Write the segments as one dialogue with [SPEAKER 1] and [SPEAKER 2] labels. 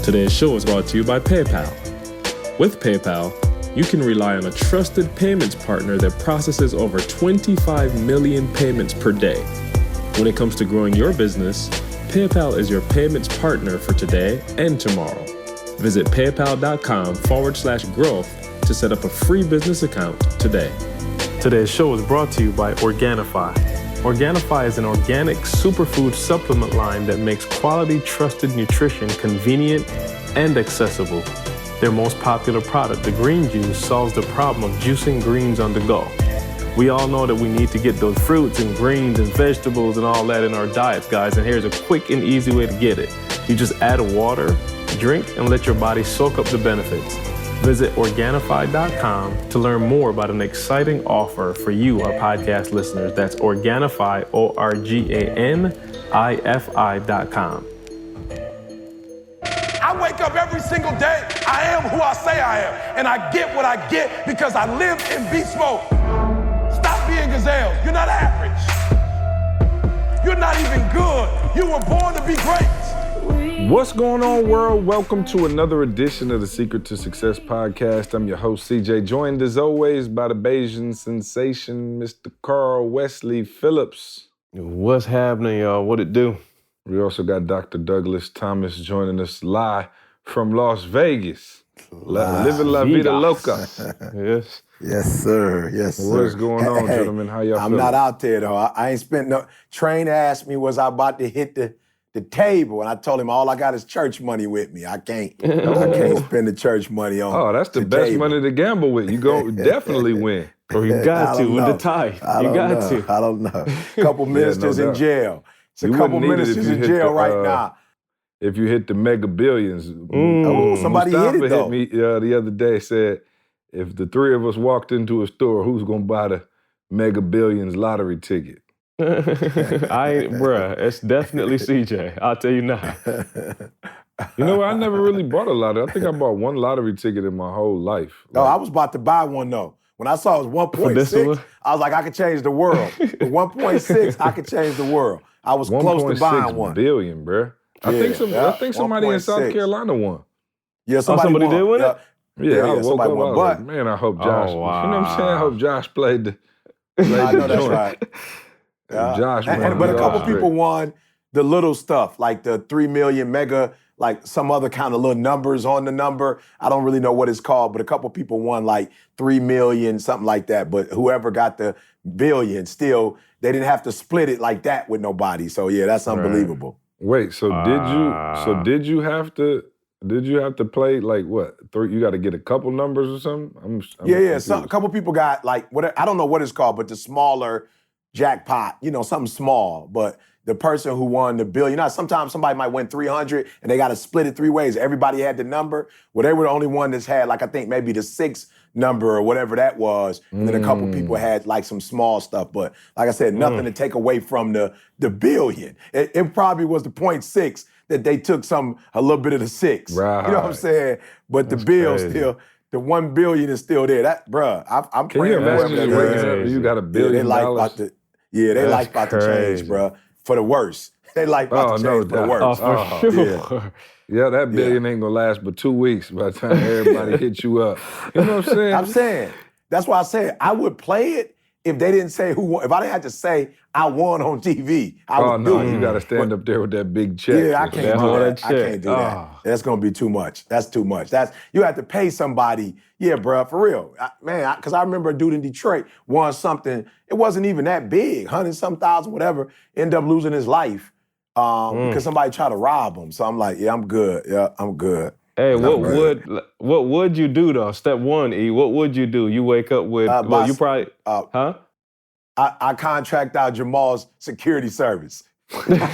[SPEAKER 1] Today's show is brought to you by PayPal. With PayPal, you can rely on a trusted payments partner that processes over 25 million payments per day. When it comes to growing your business, PayPal is your payments partner for today and tomorrow. Visit paypal.com/growth to set up a free business account today. Today's show is brought to you by Organifi. Organifi is an organic superfood supplement line that makes quality, trusted nutrition convenient and accessible. Their most popular product, the green juice, solves the problem of juicing greens on the go. We all know that we need to get those fruits and greens and vegetables and all that in our diets, guys, and here's a quick and easy way to get it. You just add water, drink, and let your body soak up the benefits. Visit Organifi.com to learn more about an exciting offer for you, our podcast listeners. That's Organifi, Organifi.com.
[SPEAKER 2] I wake up every single day. I am who I say I am. And I get what I get because I live in beast mode. Stop being gazelles. You're not average. You're not even good. You were born to be great.
[SPEAKER 3] What's going on, world? Welcome to another edition of the Secret to Success podcast. I'm your host, CJ, joined as always by the Bayesian sensation, Mr. Carl Wesley Phillips.
[SPEAKER 1] What's happening, y'all? What it do?
[SPEAKER 3] We also got Dr. Douglas Thomas joining us live from Las Vegas. Living La Vida Loca.
[SPEAKER 1] Yes.
[SPEAKER 4] Yes, sir. Yes, sir.
[SPEAKER 3] What's going on, gentlemen? How y'all
[SPEAKER 4] I'm
[SPEAKER 3] feeling?
[SPEAKER 4] not out there, though. I ain't spent no... Train asked me, was I about to hit the table? And I told him, all I got is church money with me. I can't spend the church money on
[SPEAKER 3] Oh, that's the best
[SPEAKER 4] table.
[SPEAKER 3] money to gamble with. You go definitely win.
[SPEAKER 1] Or you got to with the tie. You got to.
[SPEAKER 4] I don't know. A couple ministers in jail. It's a
[SPEAKER 3] You
[SPEAKER 4] couple
[SPEAKER 3] wouldn't need it if
[SPEAKER 4] ministers
[SPEAKER 3] you
[SPEAKER 4] in
[SPEAKER 3] hit
[SPEAKER 4] jail
[SPEAKER 3] the,
[SPEAKER 4] right now.
[SPEAKER 3] If you hit the mega billions.
[SPEAKER 4] Oh, somebody
[SPEAKER 3] Mustafa
[SPEAKER 4] hit it, though.
[SPEAKER 3] me the other day, said, if the three of us walked into a store, who's going to buy the mega billions lottery ticket?
[SPEAKER 1] Bruh, it's definitely CJ. I'll tell you now.
[SPEAKER 3] You know what? I never really bought a lottery. I think I bought one lottery ticket in my whole life.
[SPEAKER 4] No, I was about to buy one, though. When I saw it was
[SPEAKER 1] For this
[SPEAKER 4] 1.6,
[SPEAKER 1] one?
[SPEAKER 4] I was like, I could change the world. With 1.6, I could change the world. I was close to buying one.
[SPEAKER 3] 1.6 billion, bruh. I think somebody in South
[SPEAKER 4] 1.6.
[SPEAKER 3] Carolina won.
[SPEAKER 4] Yeah,
[SPEAKER 1] somebody
[SPEAKER 4] won.
[SPEAKER 1] did win it?
[SPEAKER 3] Yeah, I woke up,
[SPEAKER 4] somebody
[SPEAKER 3] I
[SPEAKER 4] won.
[SPEAKER 3] was
[SPEAKER 4] But
[SPEAKER 3] like, man, I hope Josh,
[SPEAKER 1] wow.
[SPEAKER 3] you know what I'm saying? I hope Josh played the
[SPEAKER 4] I know that's
[SPEAKER 3] joint.
[SPEAKER 4] right.
[SPEAKER 3] Josh,
[SPEAKER 4] But a couple people won the little stuff, like the 3 million mega, like some other kind of little numbers on the number. I don't really know what it's called, but a couple people won like 3 million, something like that. But whoever got the billion, still, they didn't have to split it like that with nobody. So yeah, that's unbelievable.
[SPEAKER 3] Wait, so did you have to play like what? You got to get a couple numbers or something? I'm
[SPEAKER 4] A couple people got like what I don't know what it's called, but the smaller jackpot, something small. But the person who won the billion, sometimes somebody might win 300 and they got to split it 3 ways. Everybody had the number. Well, they were the only one that's had like I think maybe the 6 number or whatever that was. And then a couple people had like some small stuff. But like I said, nothing to take away from the billion. It probably was the 0.6 that they took a little bit of the 6.
[SPEAKER 3] Right.
[SPEAKER 4] You know what I'm saying? But
[SPEAKER 3] That's
[SPEAKER 4] the bill
[SPEAKER 3] crazy.
[SPEAKER 4] still, the 1 billion is still there. That, bruh, I'm
[SPEAKER 3] Can
[SPEAKER 4] praying
[SPEAKER 3] you imagine
[SPEAKER 4] for
[SPEAKER 3] just
[SPEAKER 4] whoever
[SPEAKER 3] waking
[SPEAKER 4] that
[SPEAKER 3] up
[SPEAKER 4] is.
[SPEAKER 3] and you got $1 billion?
[SPEAKER 4] They life about to change,
[SPEAKER 3] crazy.
[SPEAKER 4] bruh, for the worse. They life about to change for the worse.
[SPEAKER 1] Oh, for sure.
[SPEAKER 3] Yeah, that billion ain't gonna last but 2 weeks by the time everybody hits you up. You know what I'm saying?
[SPEAKER 4] I'm saying, that's why I said I would play it if they didn't say who won. If I didn't have to say I won on TV, I would do it.
[SPEAKER 3] You got to stand up there with that big check.
[SPEAKER 4] Yeah, I can't do that. I can't do that.
[SPEAKER 1] Oh.
[SPEAKER 4] That's gonna be too much. That's too much. You have to pay somebody. Yeah, bro, for real, because I remember a dude in Detroit won something. It wasn't even that big, 100-some thousand, whatever. Ended up losing his life because somebody tried to rob him. So I'm like, yeah, I'm good. Yeah, I'm good.
[SPEAKER 1] Hey, what would you do though? Step 1, E. What would you do? You wake up with you probably
[SPEAKER 4] I contract out Jamal's security service. Number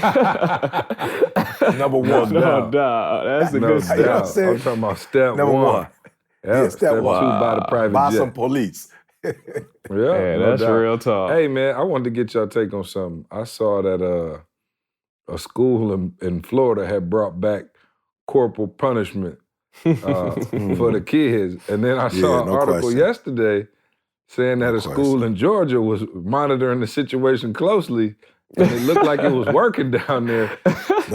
[SPEAKER 4] one.
[SPEAKER 1] No doubt. That's a good step.
[SPEAKER 4] You know what I'm saying?
[SPEAKER 3] I'm talking about step
[SPEAKER 4] Number one.
[SPEAKER 3] Yeah, step 2, buy the private
[SPEAKER 4] Buy
[SPEAKER 3] jet.
[SPEAKER 4] some police.
[SPEAKER 3] Yeah,
[SPEAKER 1] that's
[SPEAKER 3] doubt.
[SPEAKER 1] real talk.
[SPEAKER 3] Hey, man, I wanted to get y'all take on something. I saw that a school in Florida had brought back corporal punishment for the kids. And then I saw an article yesterday saying that a school in Georgia was monitoring the situation closely, and it looked like it was working down there.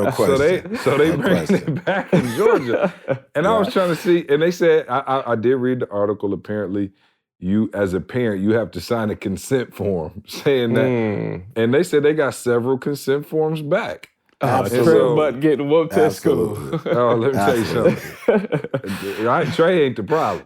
[SPEAKER 4] No
[SPEAKER 3] So they
[SPEAKER 4] question.
[SPEAKER 3] bringing
[SPEAKER 4] question.
[SPEAKER 3] it back in Georgia. And I was
[SPEAKER 4] Right.
[SPEAKER 3] trying to see, and they said, I did read the article, apparently, you, as a parent, you have to sign a consent form saying that. And they said they got several consent forms back.
[SPEAKER 1] Trey butt getting whooped at school.
[SPEAKER 4] Absolutely.
[SPEAKER 3] Oh, let me tell you
[SPEAKER 4] Absolutely.
[SPEAKER 3] something. Trey ain't the problem.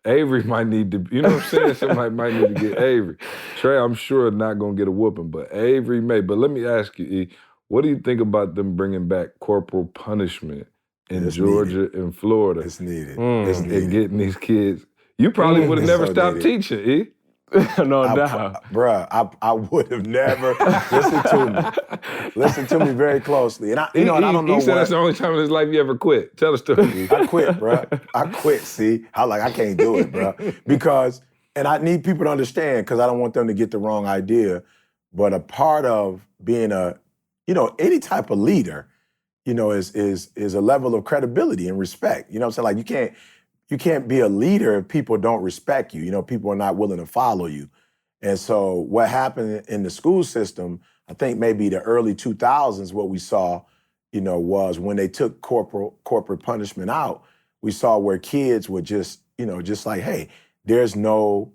[SPEAKER 3] Avery might need to, you know what I'm saying? Somebody might need to get Avery. Trey, I'm sure, not going to get a whooping, but Avery may. But let me ask you, E, what do you think about them bringing back corporal punishment in Georgia and Florida?
[SPEAKER 4] It's needed.
[SPEAKER 3] It's needed. And getting these kids. You probably would have never stopped teaching, E.
[SPEAKER 1] No doubt.
[SPEAKER 4] Bruh, I would have never. Listen to me very closely. And I don't know
[SPEAKER 3] He said that's the only time in his life you ever quit. Tell the story.
[SPEAKER 4] I quit, bruh. I quit, see? I can't do it, bruh. Because, and I need people to understand, because I don't want them to get the wrong idea, but a part of being any type of leader, is a level of credibility and respect. You know what I'm saying? Like, you can't be a leader if people don't respect you. People are not willing to follow you. And so what happened in the school system, I think maybe the early 2000s, what we saw, was when they took corporate punishment out, we saw where kids would just like, hey, there's no,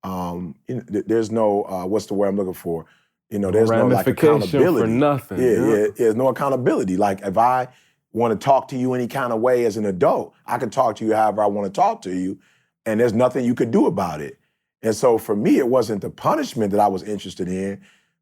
[SPEAKER 4] what's the word I'm looking for? There's no like accountability.
[SPEAKER 1] For nothing.
[SPEAKER 4] Yeah, there's no accountability. Like if I want to talk to you any kind of way as an adult, I can talk to you however I want to talk to you, and there's nothing you could do about it. And so for me, it wasn't the punishment that I was interested in,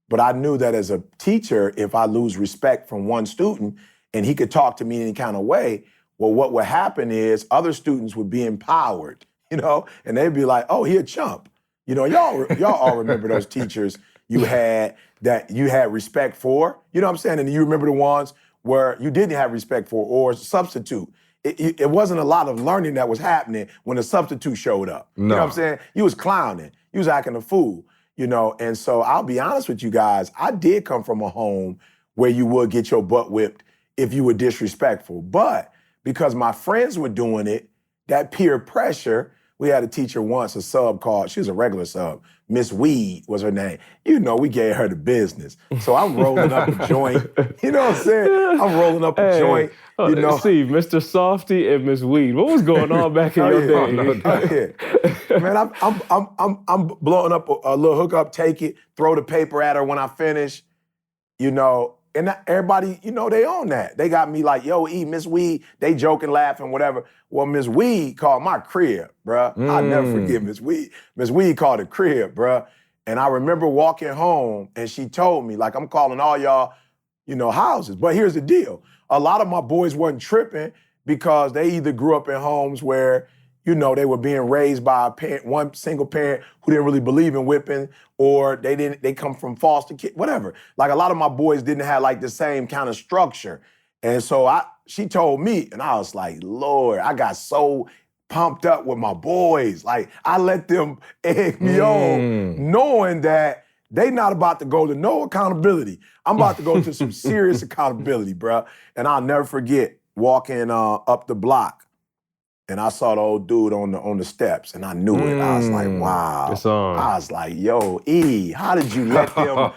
[SPEAKER 4] but I knew that as a teacher, if I lose respect from one student and he could talk to me any kind of way, well, what would happen is other students would be empowered, and they'd be like, oh, he a chump. Y'all all remember those teachers you had that you had respect for, you know what I'm saying? And you remember the ones where you didn't have respect for, or substitute. It wasn't a lot of learning that was happening when the substitute showed up.
[SPEAKER 3] No.
[SPEAKER 4] You know what I'm saying? You was clowning. You was acting a fool, And so I'll be honest with you guys, I did come from a home where you would get your butt whipped if you were disrespectful. But because my friends were doing it, that peer pressure, we had a teacher once, a sub called, she was a regular sub, Miss Weed was her name. We gave her the business. So I'm rolling up a joint. You know what I'm sayI'm rolling up a joint.
[SPEAKER 1] Steve, Mr. Softy and Miss Weed. What was going on back in your day?
[SPEAKER 4] Man, I'm blowing up a little hookup, take it, throw the paper at her when I finish, and everybody, they own that. They got me like, yo, E, Miss Weed, they joking, laughing, whatever. Well, Miss Weed called my crib, bruh. I'll never forget Miss Weed. Miss Weed called the crib, bruh. And I remember walking home and she told me, like, I'm calling all y'all, houses. But here's the deal. A lot of my boys wasn't tripping because they either grew up in homes where, they were being raised by a parent, one single parent who didn't really believe in whipping, or they come from foster kids, whatever. Like a lot of my boys didn't have like the same kind of structure. And so she told me, and I was like, Lord, I got so pumped up with my boys. Like I let them egg me on, knowing that they not about to go to no accountability. I'm about to go to some serious accountability, bruh. And I'll never forget walking up the block. And I saw the old dude on the steps, and I knew it. I was like, wow.
[SPEAKER 1] It's on.
[SPEAKER 4] I was like, yo, E, how did you let them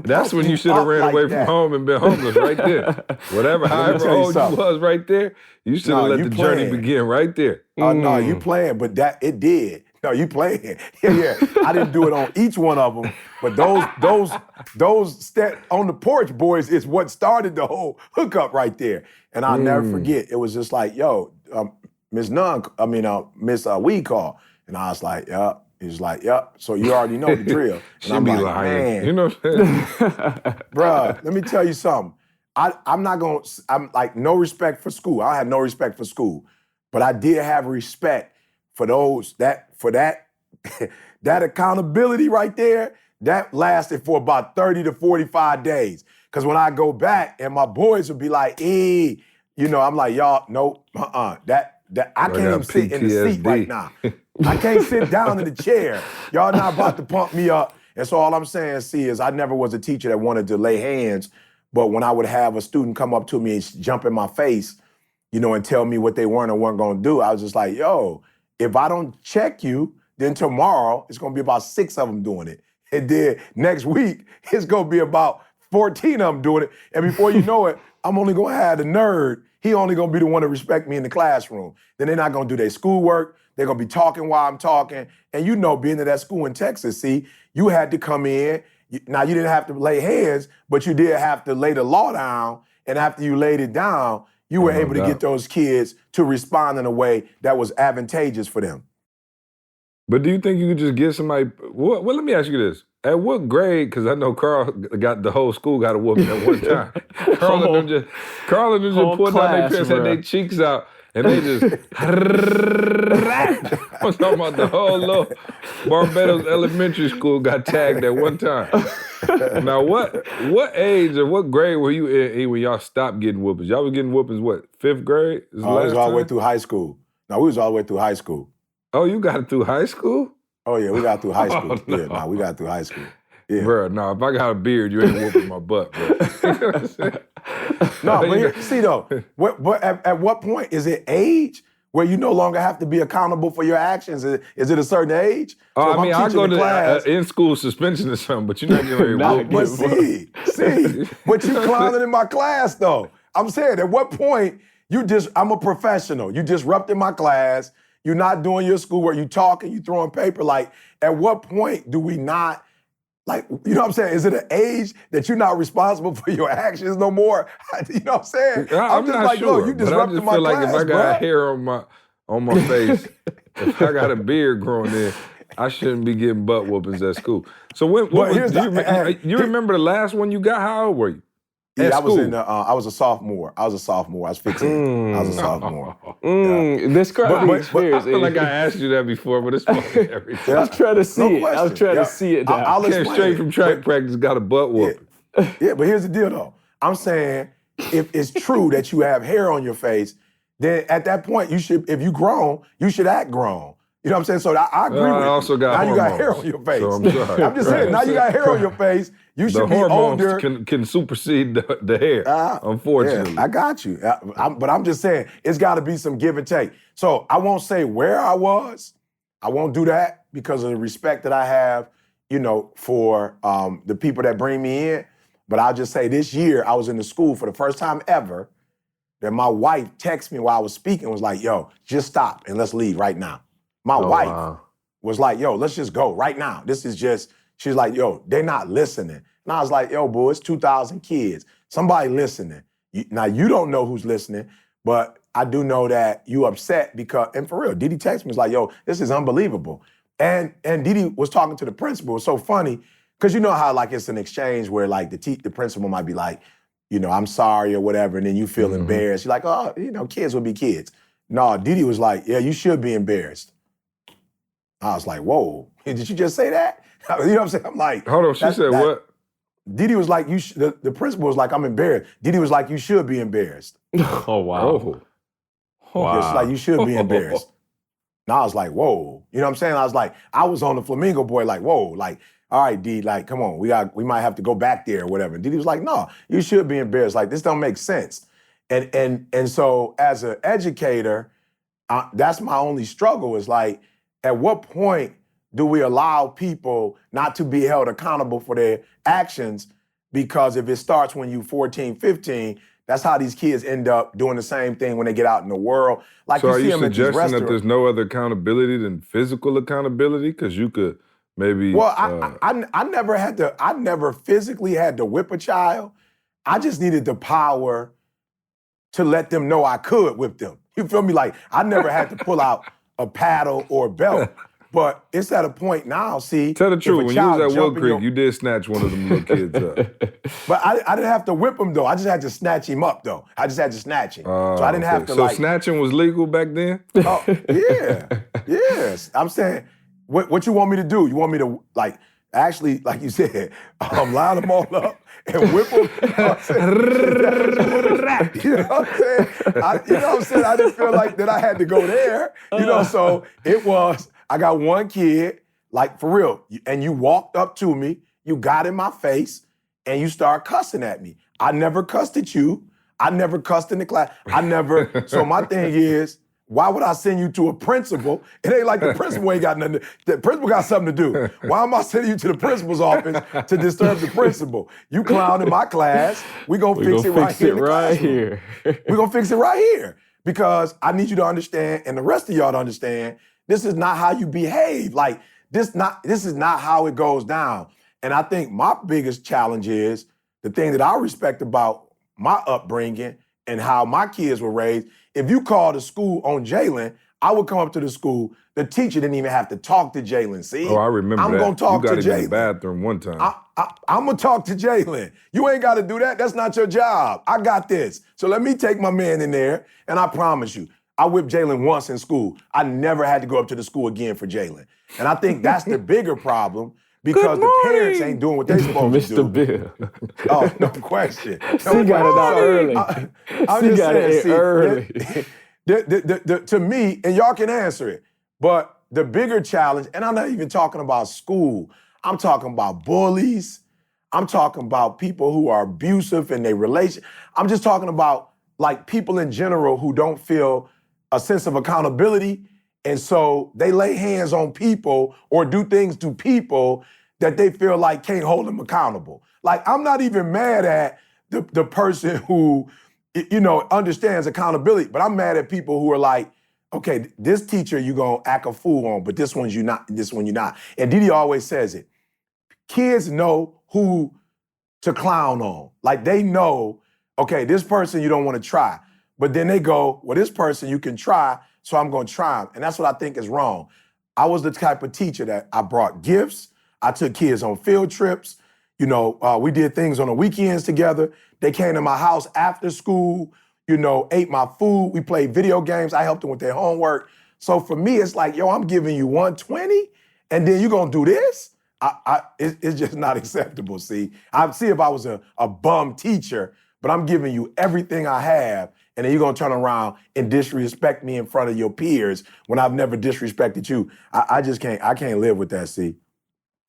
[SPEAKER 3] That's when you should have ran away from home and been homeless right there. However old you was right there, you should have let the journey begin right there.
[SPEAKER 4] Oh, no, you playing, but it did. No, you playing. Yeah. I didn't do it on each one of them, but those step on the porch boys is what started the whole hookup right there. And I'll never forget. It was just like, yo, Miss Weed called. And I was like, yup. He was like, yup. So you already know the drill. And I'm like,
[SPEAKER 3] lying.
[SPEAKER 4] Man.
[SPEAKER 3] You know what I'm saying?
[SPEAKER 4] Bruh, let me tell you something. I'm like, no respect for school. I had no respect for school. But I did have respect for that accountability right there, that lasted for about 30 to 45 days. Because when I go back and my boys would be like, I'm like, y'all, no, that I can't even sit in the seat right now. I can't sit down in the chair. Y'all not about to pump me up. And so all I'm saying, is I never was a teacher that wanted to lay hands, but when I would have a student come up to me and jump in my face, and tell me what they weren't or weren't gonna do, I was just like, yo, if I don't check you, then tomorrow it's gonna be about 6 of them doing it. And then next week, it's gonna be about 14 of them doing it. And before you know it, I'm only gonna have the nerd. He only gonna be the one to respect me in the classroom. Then they're not gonna do their schoolwork. They're gonna be talking while I'm talking. And you know, being at that school in Texas, see, you had to come in. Now, you didn't have to lay hands, but you did have to lay the law down. And after you laid it down, you were able to get those kids to respond in a way that was advantageous for them.
[SPEAKER 3] But do you think you could just get somebody? Well, let me ask you this: at what grade? Because I know Carl got the whole school got a whooping at one time. Carl and them just pulled down their pants, had their cheeks out, and they just. I'm talking about the whole little Barbados Elementary School got tagged at one time. Now, what age or what grade were you in when y'all stopped getting whoopings? Y'all was getting whoopings what? 5th grade?
[SPEAKER 4] It was all the way through high school. No, we was all the way through high school.
[SPEAKER 3] Oh, you got it through high school?
[SPEAKER 4] Oh, yeah, we got through high school.
[SPEAKER 3] Oh, no.
[SPEAKER 4] Yeah, we got through high school. Yeah.
[SPEAKER 3] Bro, no, if I got a beard, you ain't whooping my butt, bro.
[SPEAKER 4] No, but here, see though, at what point is it age where you no longer have to be accountable for your actions? Is it a certain age?
[SPEAKER 3] So I mean, I go to class, in-school suspension or something, but you're not getting ready to whoop me.
[SPEAKER 4] But you clowning in my class though. I'm saying, at what point I'm a professional. You disrupted my class. You're not doing your schoolwork. You talking, you throwing paper. Like, at what point do we not, like, you know what I'm saying? Is it an age that you're not responsible for your actions no more? You know what I'm saying?
[SPEAKER 3] I'm just
[SPEAKER 4] not
[SPEAKER 3] like,
[SPEAKER 4] sure,
[SPEAKER 3] no,
[SPEAKER 4] you disrupted my class,
[SPEAKER 3] like if I got hair on my face, if I got a beard growing in, I shouldn't be getting butt whoopings at school. So you remember the last one you got? How old were you?
[SPEAKER 4] Yeah, I was a sophomore. I was 15. I was a sophomore.
[SPEAKER 5] Describe the experience.
[SPEAKER 3] I feel like I asked you that before, but it's fucking everything.
[SPEAKER 5] I was trying to see it. I was trying to see it now.
[SPEAKER 4] I'll
[SPEAKER 3] Came straight from track practice, got a butt whooping.
[SPEAKER 4] Yeah, but here's the deal though. I'm saying, if it's true that you have hair on your face, then at that point, if you grown, you should act grown. You know what I'm saying? So I agree with you.
[SPEAKER 3] Also got
[SPEAKER 4] now
[SPEAKER 3] hormones,
[SPEAKER 4] you got hair on your face.
[SPEAKER 3] So I'm sorry.
[SPEAKER 4] I'm just saying, now you got hair on your face. You should be older.
[SPEAKER 3] The hormones can supersede the hair, unfortunately.
[SPEAKER 4] Yeah, I got you. But I'm just saying, it's got to be some give and take. So I won't say where I was. I won't do that because of the respect that I have, for the people that bring me in. But I'll just say, this year, I was in the school for the first time ever that my wife texted me while I was speaking, was like, yo, just stop and let's leave right now. My wife was like, yo, let's just go right now. She's like, yo, they're not listening. And I was like, yo, boo, it's 2,000 kids. Somebody listening. Now, you don't know who's listening, but I do know that you upset because, and for real, Didi texted me, was like, yo, this is unbelievable. And Didi was talking to the principal. It was so funny, because you know how like it's an exchange where like the principal might be like, I'm sorry or whatever, and then you feel embarrassed. You're like, oh, kids will be kids. No, Didi was like, yeah, you should be embarrassed. I was like, whoa, did you just say that? You know what I'm saying? I'm like,
[SPEAKER 3] hold on, she said what?
[SPEAKER 4] Didi was like, the principal was like, I'm embarrassed. Didi was like, you should be embarrassed.
[SPEAKER 5] Oh, wow.
[SPEAKER 4] Wow. It's like, you should be embarrassed. And I was like, whoa. You know what I'm saying? I was like, I was on the Flamingo Boy, like, whoa, like, all right, D, like, come on, we might have to go back there or whatever. And Didi was like, no, you should be embarrassed. Like, this don't make sense. And so as an educator, that's my only struggle, is like, at what point do we allow people not to be held accountable for their actions? Because if it starts when you're 14, 15, that's how these kids end up doing the same thing when they get out in the world. Like,
[SPEAKER 3] so
[SPEAKER 4] you see them at these restaurants.
[SPEAKER 3] are you suggesting that there's no other accountability than physical accountability? Because you could maybe...
[SPEAKER 4] Well, I never physically had to whip a child. I just needed the power to let them know I could whip them. You feel me? Like, I never had to pull out a paddle or a belt. But it's at a point now, see.
[SPEAKER 3] Tell the truth, when you was at Wood Creek, you did snatch one of them little kids up.
[SPEAKER 4] But I didn't have to whip him, though. I just had to snatch him up, though. I just had to snatch him. So I didn't have to,
[SPEAKER 3] So snatching was legal back then?
[SPEAKER 4] Oh, yeah. Yes. I'm saying, what you want me to do? You want me to, like, actually, like you said, line them all up and whip them? You know what I'm saying? I didn't feel like that I had to go there. So it was, I got one kid, like, for real, and you walked up to me, you got in my face, and you start cussing at me. I never cussed at you. I never cussed in the class. So my thing is, why would I send you to a principal? It ain't like the principal ain't got nothing. The principal got something to do. Why am I sending you to the principal's office to disturb the principal? You clown in my class. We gonna fix it right here in the classroom. We gonna fix it right here. Because I need you to understand, and the rest of y'all to understand, this is not how you behave. Like, this is not how it goes down. And I think my biggest challenge is the thing that I respect about my upbringing and how my kids were raised. If you called a school on Jalen, I would come up to the school. The teacher didn't even have to talk to Jalen. See?
[SPEAKER 3] Oh, I remember
[SPEAKER 4] I'm
[SPEAKER 3] that.
[SPEAKER 4] gonna talk to Jalen.
[SPEAKER 3] You got him in the bathroom one time.
[SPEAKER 4] I'm gonna talk to Jalen. You ain't gotta do that. That's not your job. I got this. So let me take my man in there, and I promise you, I whipped Jalen once in school. I never had to go up to the school again for Jalen. And I think that's the bigger problem because the parents ain't doing what they supposed to do.
[SPEAKER 5] Mr. Bill.
[SPEAKER 4] Oh, no question.
[SPEAKER 5] She got it out early.
[SPEAKER 4] I'm just saying,
[SPEAKER 5] early.
[SPEAKER 4] To me, and y'all can answer it, but the bigger challenge, and I'm not even talking about school, I'm talking about bullies, I'm talking about people who are abusive in their relation. I'm just talking about like people in general who don't feel a sense of accountability, and so they lay hands on people or do things to people that they feel like can't hold them accountable. Like, I'm not even mad at the person who, understands accountability, but I'm mad at people who are like, okay, this teacher you gonna act a fool on, but this one you're not. And Didi always says it. Kids know who to clown on. Like, they know, okay, this person you don't want to try. But then they go, well, this person you can try, so I'm gonna try him. And that's what I think is wrong. I was the type of teacher that I brought gifts. I took kids on field trips. We did things on the weekends together. They came to my house after school, ate my food. We played video games. I helped them with their homework. So for me, it's like, I'm giving you 120 and then you're gonna do this? It's just not acceptable, see? I see if I was a bum teacher, but I'm giving you everything I have, and then you're gonna turn around and disrespect me in front of your peers when I've never disrespected you. I can't live with that, see?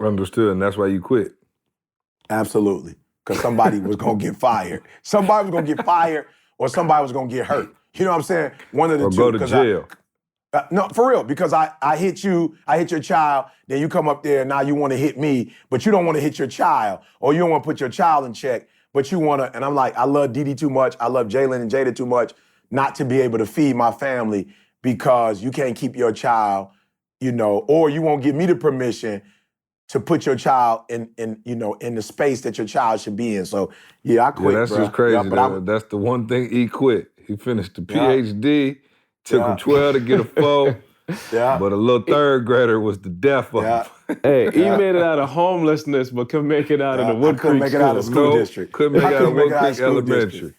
[SPEAKER 3] Understood, and that's why you quit.
[SPEAKER 4] Absolutely, because somebody was gonna get fired. Somebody was gonna get fired or somebody was gonna get hurt. You know what I'm saying? One of the
[SPEAKER 3] or
[SPEAKER 4] two.
[SPEAKER 3] Go to jail.
[SPEAKER 4] No, for real, because I hit you, I hit your child, then you come up there and now you want to hit me, but you don't want to hit your child, or you don't want to put your child in check, but you want to, and I'm like, I love Didi too much, I love Jalen and Jada too much not to be able to feed my family because you can't keep your child, or you won't give me the permission to put your child in the space that your child should be in. So yeah, I quit.
[SPEAKER 3] Yeah, that's just crazy. That's the one thing he quit. He finished the PhD. Took him 12 to get a 4. But a little third grader was the death of him.
[SPEAKER 5] Hey, he made it out of homelessness, but couldn't make it out of the Wood Creek
[SPEAKER 4] make it out of school district.
[SPEAKER 3] Couldn't make it out of Wood Creek Elementary.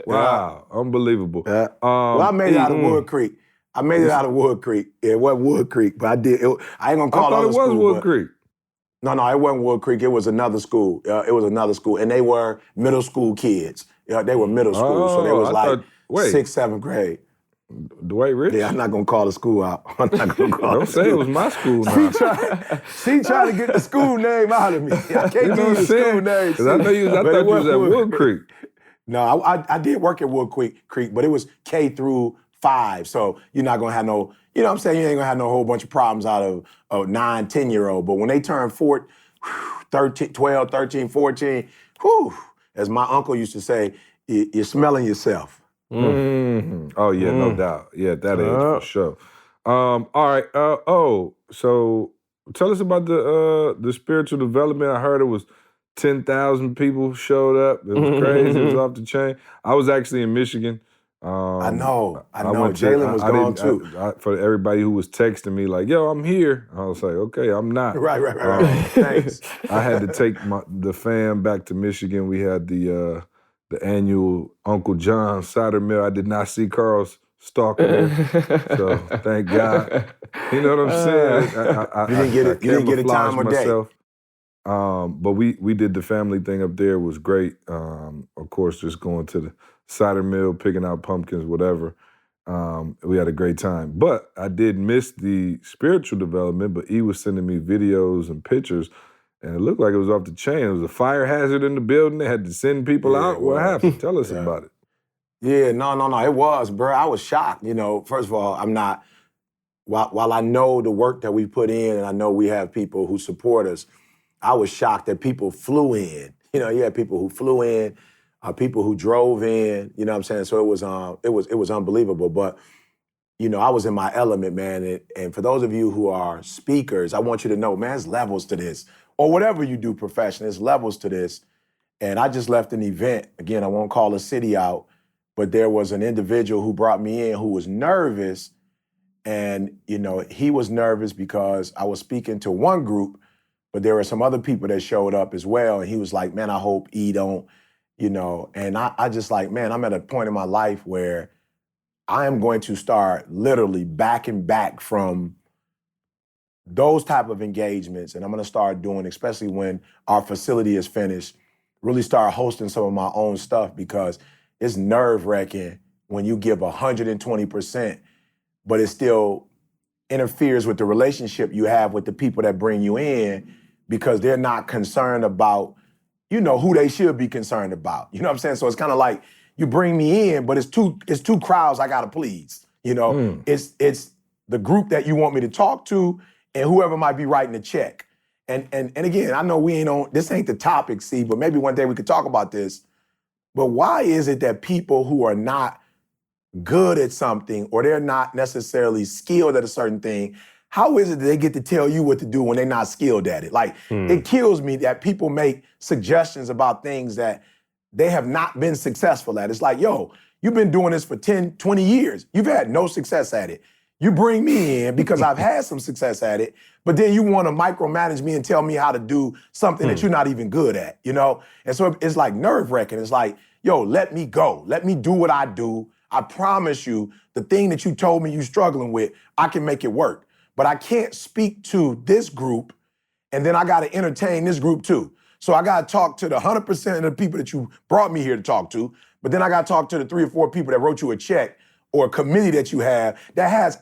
[SPEAKER 3] Wow, unbelievable.
[SPEAKER 4] Well, I made it out of Wood Creek. I made it out of Wood Creek. Yeah, it wasn't Wood Creek, but I did. I ain't gonna call it
[SPEAKER 3] I thought it was Wood Creek.
[SPEAKER 4] No, it wasn't Wood Creek. It was another school. And they were middle school kids. They were middle school, so they was 6th, 7th grade.
[SPEAKER 3] Dwight Rich?
[SPEAKER 4] Yeah, I'm not gonna call the school out. I'm not gonna call
[SPEAKER 3] Don't say it was my school now.
[SPEAKER 4] She trying to get the school name out of me. I can't give you the school name.
[SPEAKER 3] Because I thought you was at Wood Creek.
[SPEAKER 4] No, I did work at Wood Creek, but it was K through 5. So you're not gonna have no, you know what I'm saying? You ain't gonna have no whole bunch of problems out of a 9, 10-year-old. But when they turn 12, 13, 14, as my uncle used to say, you're smelling yourself.
[SPEAKER 3] Mm-hmm. Oh, yeah, no doubt. Yeah, at that age, for sure. All right. So tell us about the spiritual development. I heard it was 10,000 people showed up. It was crazy. It was off the chain. I was actually in Michigan.
[SPEAKER 4] I know. Jalen was gone too.
[SPEAKER 3] For everybody who was texting me like, yo, I'm here. I was like, okay, I'm not.
[SPEAKER 4] Right. Thanks.
[SPEAKER 3] I had to take the fam back to Michigan. We had the annual Uncle John cider mill. I did not see Carl's stalking there, so thank God. You know what I'm saying?
[SPEAKER 4] You didn't get a time or day.
[SPEAKER 3] But we did the family thing up there. It was great. Of course, just going to the cider mill, picking out pumpkins, whatever. We had a great time. But I did miss the spiritual development, but he was sending me videos and pictures, and it looked like it was off the chain. It was a fire hazard in the building. They had to send people out. What happened? Tell us about it.
[SPEAKER 4] Yeah, no. It was, bro. I was shocked. First of all, I'm not. While I know the work that we put in, and I know we have people who support us, I was shocked that people flew in. You had people who flew in, people who drove in. You know what I'm saying? So it was unbelievable. But I was in my element, man. And for those of you who are speakers, I want you to know, man, there's levels to this. Or whatever you do professionally, there's levels to this. And I just left an event. Again, I won't call a city out, but there was an individual who brought me in who was nervous. And, he was nervous because I was speaking to one group, but there were some other people that showed up as well. And he was like, man, I hope E don't, and I just like, man, I'm at a point in my life where I am going to start literally backing back from those type of engagements. And I'm going to start doing, especially when our facility is finished, really start hosting some of my own stuff, because it's nerve-wracking when you give 120%, but it still interferes with the relationship you have with the people that bring you in, because they're not concerned about, who they should be concerned about. You know what I'm saying? So it's kind of like you bring me in, but it's two crowds I gotta please. It's the group that you want me to talk to and whoever might be writing the check. And again, I know this ain't the topic, see, but maybe one day we could talk about this. But why is it that people who are not good at something, or they're not necessarily skilled at a certain thing, how is it that they get to tell you what to do when they're not skilled at it? Like, it kills me that people make suggestions about things that they have not been successful at. It's like, yo, you've been doing this for 10, 20 years. You've had no success at it. You bring me in because I've had some success at it, but then you want to micromanage me and tell me how to do something that you're not even good at, And so it's like nerve-wracking. It's like, yo, let me go. Let me do what I do. I promise you, the thing that you told me you're struggling with, I can make it work. But I can't speak to this group, and then I got to entertain this group too. So I got to talk to the 100% of the people that you brought me here to talk to, but then I got to talk to the 3 or 4 people that wrote you a check, or a committee that you have that has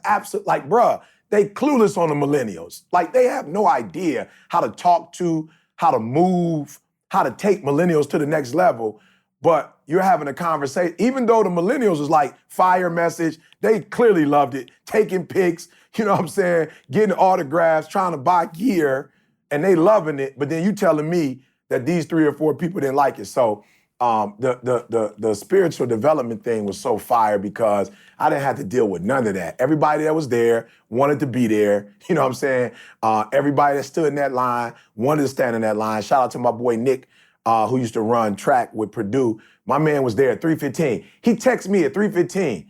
[SPEAKER 4] like, bruh, they clueless on the millennials. Like, they have no idea how to talk to, how to move, how to take millennials to the next level. But you're having a conversation, even though the millennials was like fire message, they clearly loved it, taking pics, getting autographs, trying to buy gear, and they loving it. But then you telling me that these 3 or 4 people didn't like it. So the spiritual development thing was so fire, because I didn't have to deal with none of that. Everybody that was there wanted to be there. You know what I'm saying? Everybody that stood in that line wanted to stand in that line. Shout out to my boy Nick, who used to run track with Purdue. My man was there at 3:15. He texted me at 3:15,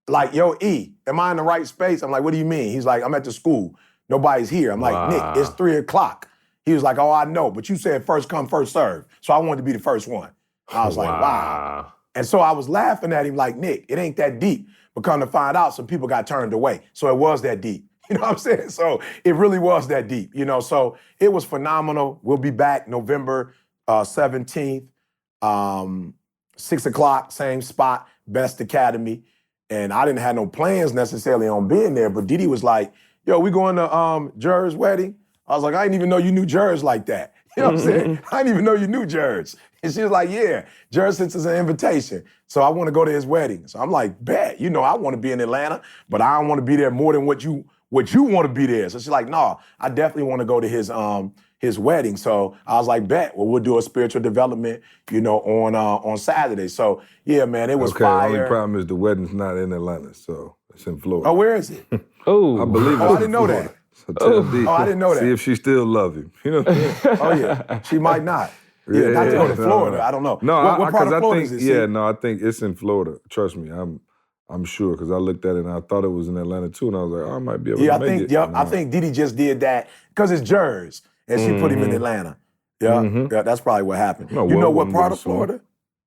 [SPEAKER 4] like, yo, E, am I in the right space? I'm like, what do you mean? He's like, I'm at the school. Nobody's here. I'm like, Nick, it's 3 o'clock. He was like, oh, I know, but you said first come, first serve. So I wanted to be the first one. I was like, wow. And so I was laughing at him like, Nick, it ain't that deep. But come to find out, some people got turned away. So it was that deep. You know what I'm saying? So it really was that deep, So it was phenomenal. We'll be back November 17th, 6 o'clock, same spot, Best Academy. And I didn't have no plans necessarily on being there, but Didi was like, yo, we going to Jer's wedding? I was like, I didn't even know you knew Jer's like that. You know what I'm saying? I didn't even know you knew Jer's. And she was like, yeah, Jer sent us an invitation. So I want to go to his wedding. So I'm like, bet, I want to be in Atlanta, but I don't want to be there more than what you want to be there. So she's like, no, I definitely want to go to his wedding. So I was like, bet, well, we'll do a spiritual development, on Saturday. So yeah, man, it was fire.
[SPEAKER 3] The only problem is the wedding's not in Atlanta, so it's in Florida.
[SPEAKER 4] Oh, where is it?
[SPEAKER 3] I believe
[SPEAKER 4] I didn't know that.
[SPEAKER 3] So tell D,
[SPEAKER 4] I didn't know that.
[SPEAKER 3] See if she still love him.
[SPEAKER 4] Oh yeah, she might not. Yeah, not to go to Florida. No. I don't know.
[SPEAKER 3] No,
[SPEAKER 4] what part of Florida is it?
[SPEAKER 3] I think it's in Florida. Trust me, I'm sure, because I looked at it and I thought it was in Atlanta too, and I was like, oh, I might be able to make it.
[SPEAKER 4] I think Didi just did that because it's Jer's, and she put him in Atlanta. Yeah, that's probably what happened.
[SPEAKER 3] No,
[SPEAKER 4] you know what part of Florida?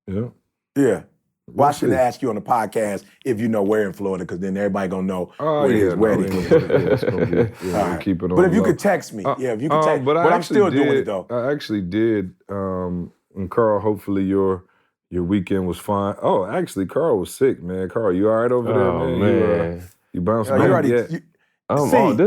[SPEAKER 3] Yeah.
[SPEAKER 4] Yeah. Well, I shouldn't ask you on the podcast if you know where in Florida, because then everybody gonna know where his wedding is.
[SPEAKER 3] It's gonna be, right. Keep it on.
[SPEAKER 4] But if you could text me, if you could text. But I'm still doing it though.
[SPEAKER 3] I actually did. And Carl, hopefully your weekend was fine. Oh, actually, Carl was sick, man. Carl, you all right over there, man?
[SPEAKER 5] Man.
[SPEAKER 3] You bounced back yet?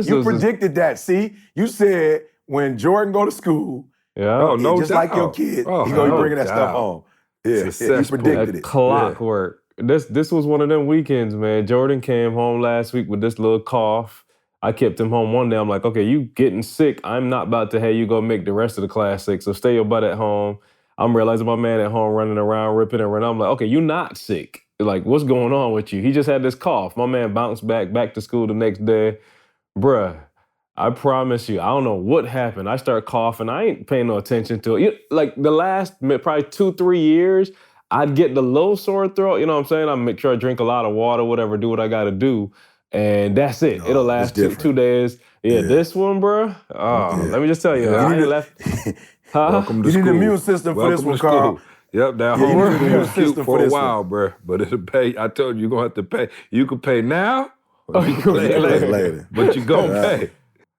[SPEAKER 4] You predicted that. See, you said when Jordan go to school, just like your kid, he's gonna be bringing that stuff home. Yeah, you predicted it.
[SPEAKER 5] Clockwork. this was one of them weekends, man. Jordan came home last week with this little cough. I kept him home one day. I'm like, okay, you getting sick. I'm not about to have you go make the rest of the class sick, so stay your butt at home. I'm realizing my man at home running around, ripping and running. I'm like, okay, you not sick. Like, what's going on with you? He just had this cough. My man bounced back to school the next day. Bruh, I promise you, I don't know what happened. I start coughing. I ain't paying no attention to it. Like the last probably 2-3 years, I'd get the low sore throat. You know what I'm saying? I make sure I drink a lot of water, whatever, do what I got to do. And that's it. It'll last two days. Yeah, this one, bro. Let me just tell you, I ain't left.
[SPEAKER 3] Welcome to
[SPEAKER 4] you
[SPEAKER 3] school.
[SPEAKER 4] need an immune system for this one, Carl.
[SPEAKER 3] Yep, that homework is cute for a while, bro. But it'll pay. I told you, you're going to have to pay. You can pay now, or you can pay later. But you going to pay.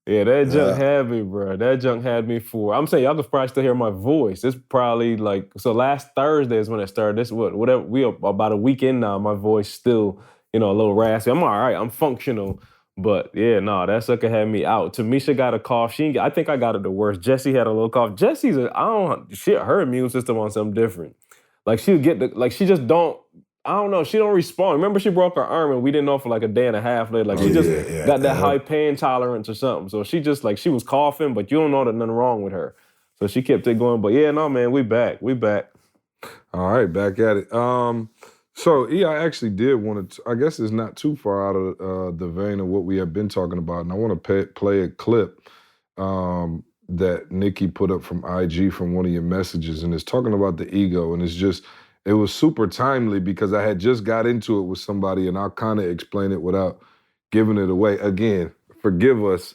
[SPEAKER 5] Yeah, that junk had me, bro. That junk had me for. I'm saying y'all can probably still hear my voice. It's probably like last Thursday is when it started. This whatever we are about a week in now. My voice still, a little raspy. I'm all right. I'm functional, but yeah, that sucker had me out. Tamisha got a cough. I think I got it the worst. Jessie had a little cough. Jessie's her immune system on something different. Like she'll get she just don't. I don't know. She don't respond. Remember, she broke her arm and we didn't know for like a day and a half later. Like she just got that high pain tolerance or something. So she just she was coughing, but you don't know that nothing wrong with her. So she kept it going. But yeah, no, man, we back.
[SPEAKER 3] All right, back at it. So I actually did want to. I guess it's not too far out of the vein of what we have been talking about, and I want to play a clip that Nikki put up from IG from one of your messages, and it's talking about the ego, and it's just. It was super timely because I had just got into it with somebody, and I'll kind of explain it without giving it away. Again, forgive us,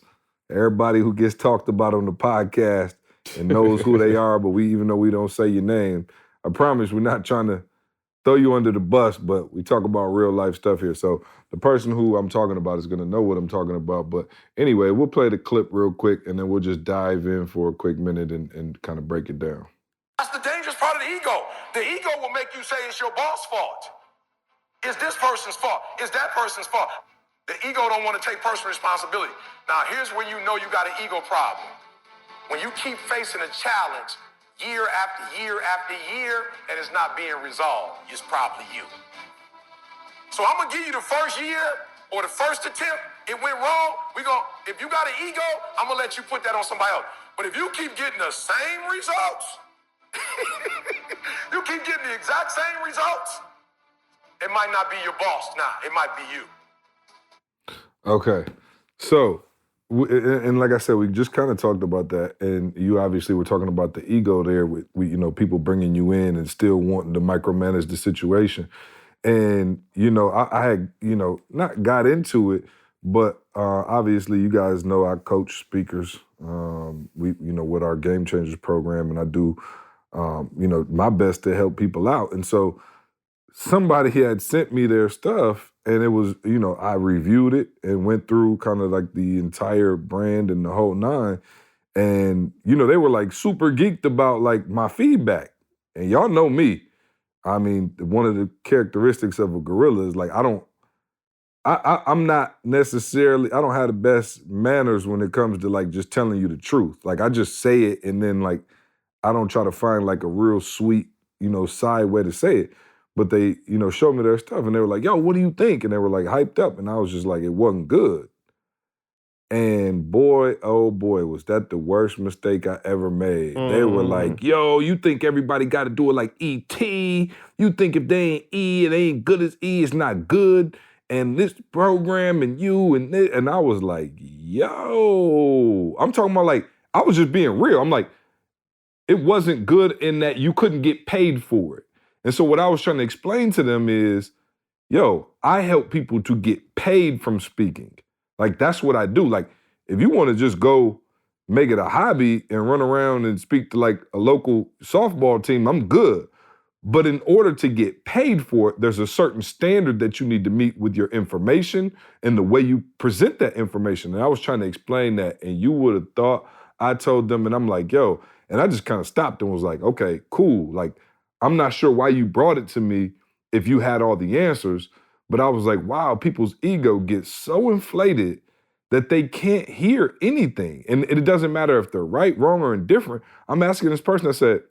[SPEAKER 3] everybody who gets talked about on the podcast and knows who they are, but even though we don't say your name, I promise we're not trying to throw you under the bus, but we talk about real life stuff here. So the person who I'm talking about is going to know what I'm talking about. But anyway, we'll play the clip real quick, and then we'll just dive in for a quick minute and kind of break it down.
[SPEAKER 2] That's the dangerous part of the ego. The ego will make you say it's your boss' fault. It's this person's fault. It's that person's fault. The ego don't want to take personal responsibility. Now, here's when you know you got an ego problem. When you keep facing a challenge year after year after year and it's not being resolved, it's probably you. So I'm going to give you the first year or the first attempt. It went wrong. If you got an ego, I'm going to let you put that on somebody else. But if you keep getting the same results, you keep getting the exact same results, it might not be your boss now. It might be you.
[SPEAKER 3] Okay. So, and like I said, we just kind of talked about that, and you obviously were talking about the ego there with people bringing you in and still wanting to micromanage the situation. And, I had, not got into it, but obviously you guys know I coach speakers, with our Game Changers program, and I do my best to help people out. And so somebody had sent me their stuff, and it was, I reviewed it and went through kind of like the entire brand and the whole nine. And, they were like super geeked about like my feedback. And y'all know me. I mean, one of the characteristics of a gorilla is like, I'm not necessarily, I don't have the best manners when it comes to like just telling you the truth. Like I just say it, and then like, I don't try to find like a real sweet, side way to say it. But they, showed me their stuff and they were like, yo, what do you think? And they were like hyped up. And I was just like, it wasn't good. And boy, oh boy, was that the worst mistake I ever made. They were like, yo, you think everybody got to do it like E.T.? You think if they ain't E, it ain't good as E, it's not good. And this program and you and this. And I was like, yo, I'm talking about like, I was just being real. I'm like, it wasn't good in that you couldn't get paid for it. And so what I was trying to explain to them is, yo, I help people to get paid from speaking. Like, that's what I do. Like, if you want to just go make it a hobby and run around and speak to like a local softball team, I'm good. But in order to get paid for it, there's a certain standard that you need to meet with your information and the way you present that information. And I was trying to explain that, and you would have thought I told them, and I'm like, yo, and I just kind of stopped and was like, okay, cool. Like, I'm not sure why you brought it to me if you had all the answers, but I was like, wow, people's ego gets so inflated that they can't hear anything. And it doesn't matter if they're right, wrong, or indifferent. I'm asking this person, I said,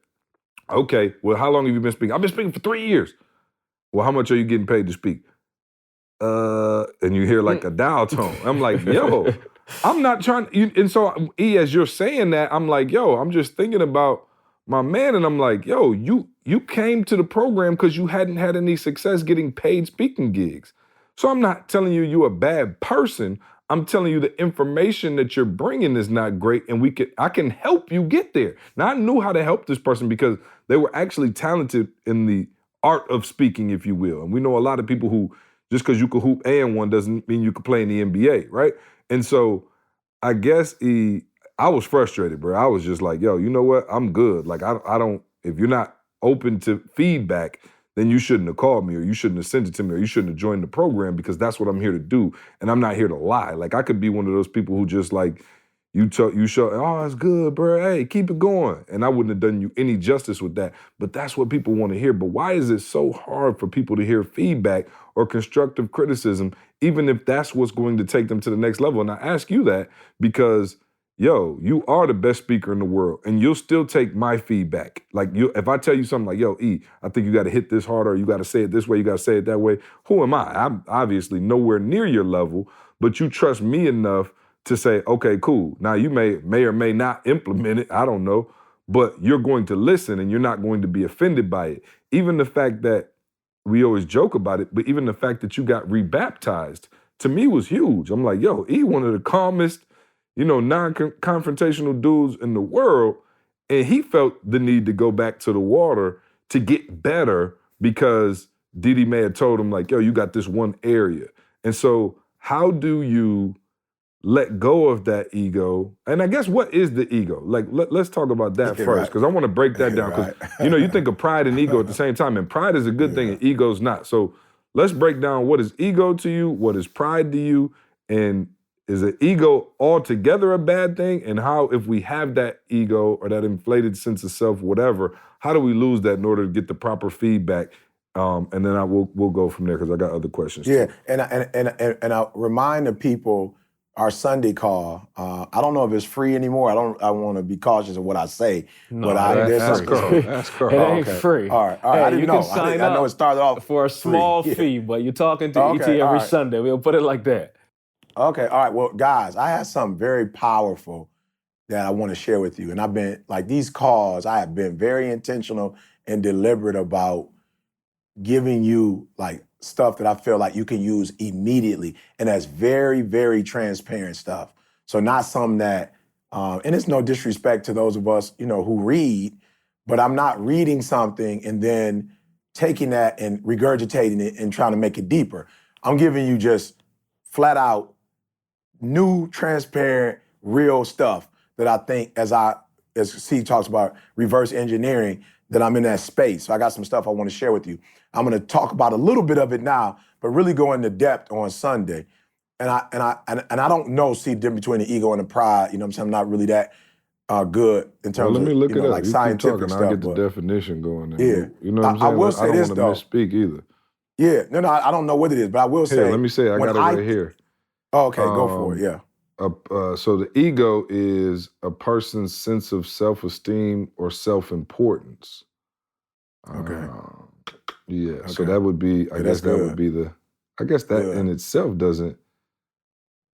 [SPEAKER 3] okay, well, how long have you been speaking? I've been speaking for 3 years. well, how much are you getting paid to speak? And you hear like a dial tone. I'm like, yo, I'm not trying. And so, as you're saying that, I'm like, yo, I'm just thinking about my man, and I'm like, yo, you came to the program because you hadn't had any success getting paid speaking gigs. So I'm not telling you you're a bad person. I'm telling you the information that you're bringing is not great, and I can help you get there. Now, I knew how to help this person because they were actually talented in the art of speaking, if you will. And we know a lot of people who, just because you could hoop and one doesn't mean you could play in the NBA, right? And so I guess I was frustrated, bro. I was just like, yo, you know what? I'm good. Like, I don't, if you're not open to feedback, then you shouldn't have called me, or you shouldn't have sent it to me, or you shouldn't have joined the program, because that's what I'm here to do. And I'm not here to lie. Like, I could be one of those people who just like, you show, oh, it's good, bro. Hey, keep it going. And I wouldn't have done you any justice with that. But that's what people want to hear. But why is it so hard for people to hear feedback or constructive criticism, even if that's what's going to take them to the next level? And I ask you that because, yo, you are the best speaker in the world, and you'll still take my feedback. Like, if I tell you something like, yo, E, I think you got to hit this harder, or you got to say it this way, you got to say it that way. Who am I? I'm obviously nowhere near your level, but you trust me enough to say, okay, cool. Now, you may or may not implement it, I don't know, but you're going to listen, and you're not going to be offended by it. Even the fact that we always joke about it, but even the fact that you got rebaptized, to me was huge. I'm like, yo, E, one of the calmest, non-confrontational dudes in the world, and he felt the need to go back to the water to get better because Didi may have told him, like, yo, you got this one area. And so how do you let go of that ego? And I guess, what is the ego? Like, let's talk about that first, because I want to break that down. Because, you think of pride and ego at the same time, and pride is a good thing and ego's not. So let's break down, what is ego to you? What is pride to you? And is an ego altogether a bad thing? And how, if we have that ego or that inflated sense of self, whatever, how do we lose that in order to get the proper feedback? And then we'll go from there, because I got other questions.
[SPEAKER 4] Yeah,
[SPEAKER 3] too.
[SPEAKER 4] And I remind the people, our Sunday call, I don't know if it's free anymore. I want to be cautious of what I say.
[SPEAKER 5] No,
[SPEAKER 4] but
[SPEAKER 3] Ask Carl.
[SPEAKER 5] It ain't free.
[SPEAKER 4] All right.
[SPEAKER 5] Hey,
[SPEAKER 4] I didn't
[SPEAKER 5] you
[SPEAKER 4] know.
[SPEAKER 5] can sign
[SPEAKER 4] I know
[SPEAKER 5] up
[SPEAKER 4] it started off
[SPEAKER 5] for a small
[SPEAKER 4] free.
[SPEAKER 5] fee, but you're talking to ET
[SPEAKER 4] Okay, all
[SPEAKER 5] every
[SPEAKER 4] right.
[SPEAKER 5] Sunday. We'll put it like that.
[SPEAKER 4] Okay, all right. Well, guys, I have something very powerful that I want to share with you. And I've been, like, these calls, I have been very intentional and deliberate about giving you, like, stuff that I feel like you can use immediately. And that's very, very transparent stuff. So not something that, and it's no disrespect to those of us, who read, but I'm not reading something and then taking that and regurgitating it and trying to make it deeper. I'm giving you just flat out new, transparent, real stuff that I think, as C talks about reverse engineering, that I'm in that space. So I got some stuff I want to share with you. I'm going to talk about a little bit of it now, but really go into depth on Sunday. And I don't know, see, the difference between the ego and the pride. You know what I'm saying? I'm not really that good in terms
[SPEAKER 3] Let me look
[SPEAKER 4] of,
[SPEAKER 3] it up.
[SPEAKER 4] like,
[SPEAKER 3] You
[SPEAKER 4] scientific
[SPEAKER 3] keep talking,
[SPEAKER 4] stuff.
[SPEAKER 3] I'll get the definition going.
[SPEAKER 4] Yeah.
[SPEAKER 3] You know what I'm saying?
[SPEAKER 4] I will say this,
[SPEAKER 3] I don't
[SPEAKER 4] though.
[SPEAKER 3] want to misspeak either.
[SPEAKER 4] Yeah, no, I don't know what it is, but I will say.
[SPEAKER 3] Here, let me say, I got it right here.
[SPEAKER 4] Oh, okay, go for it, yeah.
[SPEAKER 3] So the ego is a person's sense of self-esteem or self-importance.
[SPEAKER 4] Okay.
[SPEAKER 3] Yeah,
[SPEAKER 4] Okay.
[SPEAKER 3] so that would be, I guess that would be I guess that in itself doesn't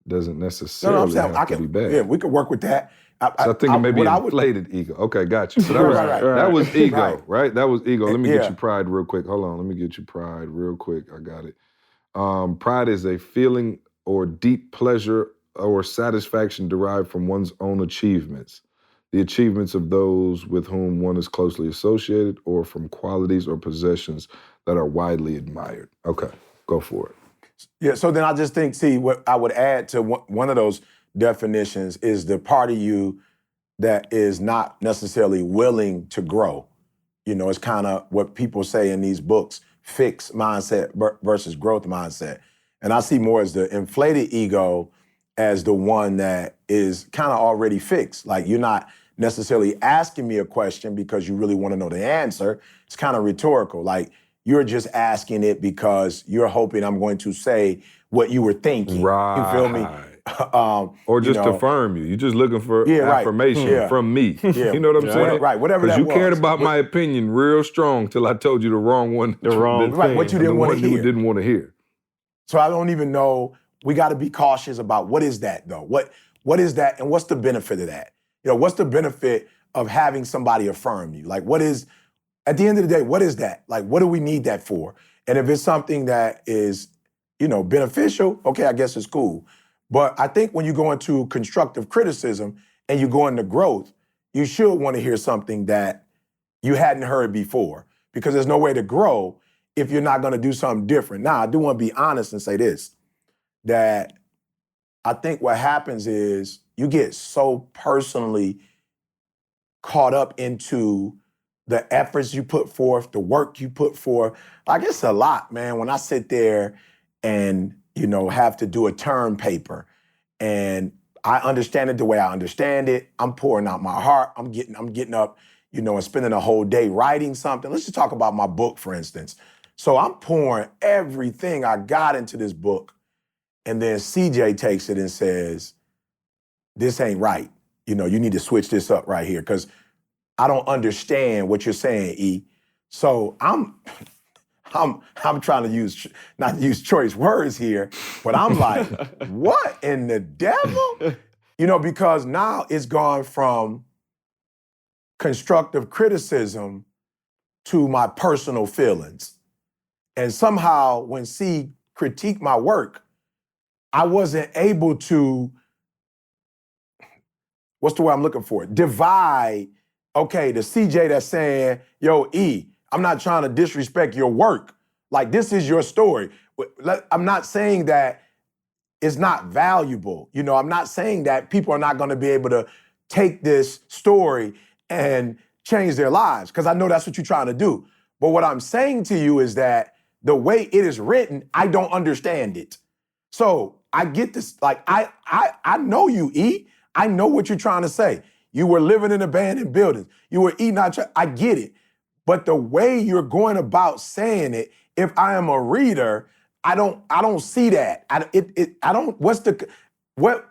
[SPEAKER 3] necessarily have to be bad.
[SPEAKER 4] Yeah, we could work with that.
[SPEAKER 3] So I think it may be inflated ego. Okay, got you. So that was ego, right? That was ego. Let me get you pride real quick. Hold on, let me get you pride real quick. I got it. Pride is a feeling or deep pleasure or satisfaction derived from one's own achievements, the achievements of those with whom one is closely associated, or from qualities or possessions that are widely admired. Okay, go for it.
[SPEAKER 4] Yeah, so then I just think, see, what I would add to one of those definitions is the part of you that is not necessarily willing to grow. It's kind of what people say in these books, fixed mindset versus growth mindset. And I see more as the inflated ego as the one that is kind of already fixed. Like, you're not necessarily asking me a question because you really want to know the answer. It's kind of rhetorical. Like, you're just asking it because you're hoping I'm going to say what you were thinking.
[SPEAKER 3] Right.
[SPEAKER 4] You feel me?
[SPEAKER 3] Or just
[SPEAKER 4] you know,
[SPEAKER 3] affirm you. You're just looking for
[SPEAKER 4] Yeah, right.
[SPEAKER 3] affirmation
[SPEAKER 4] Yeah.
[SPEAKER 3] from me.
[SPEAKER 4] Yeah.
[SPEAKER 3] You know what I'm saying?
[SPEAKER 4] Right, whatever that
[SPEAKER 3] Because you cared
[SPEAKER 4] was.
[SPEAKER 3] about my opinion real strong till I told you the wrong one.
[SPEAKER 5] The wrong
[SPEAKER 4] Right, what you
[SPEAKER 5] thing.
[SPEAKER 4] didn't want to
[SPEAKER 3] one you
[SPEAKER 4] hear.
[SPEAKER 3] didn't want to hear.
[SPEAKER 4] So I don't even know. We got to be cautious about what is that though. What is that, and what's the benefit of that? You know, what's the benefit of having somebody affirm you? Like, what is, at the end of the day, what is that? Like, what do we need that for? And if it's something that is, you know, beneficial, okay, I guess it's cool. But I think when you go into constructive criticism and you go into growth, you should want to hear something that you hadn't heard before, because there's no way to grow if you're not going to do something different. Now, I do want to be honest and say this, that I think what happens is you get so personally caught up into the efforts you put forth, the work you put forth. Like, it's a lot, man. When I sit there and, you know, have to do a term paper and I understand it the way I understand it, I'm pouring out my heart, I'm getting up, you know, and spending a whole day writing something. Let's just talk about my book, for instance. So I'm pouring everything I got into this book. And then CJ takes it and says, this ain't right. You know, you need to switch this up right here because I don't understand what you're saying, E. So I'm trying to use, not use choice words here, but I'm like, what in the devil? You know, because now it's gone from constructive criticism to my personal feelings. And somehow when C critiqued my work, I wasn't able to, what's the word I'm looking for? Divide, okay, the CJ that's saying, yo, E, I'm not trying to disrespect your work. Like, this is your story. I'm not saying that it's not valuable. You know, I'm not saying that people are not gonna be able to take this story and change their lives, because I know that's what you're trying to do. But what I'm saying to you is that the way it is written, I don't understand it. So I get this, like, I know you, E. I know what you're trying to say. You were living in abandoned buildings. You were eating out. I get it. But the way you're going about saying it, if I am a reader, I don't see that.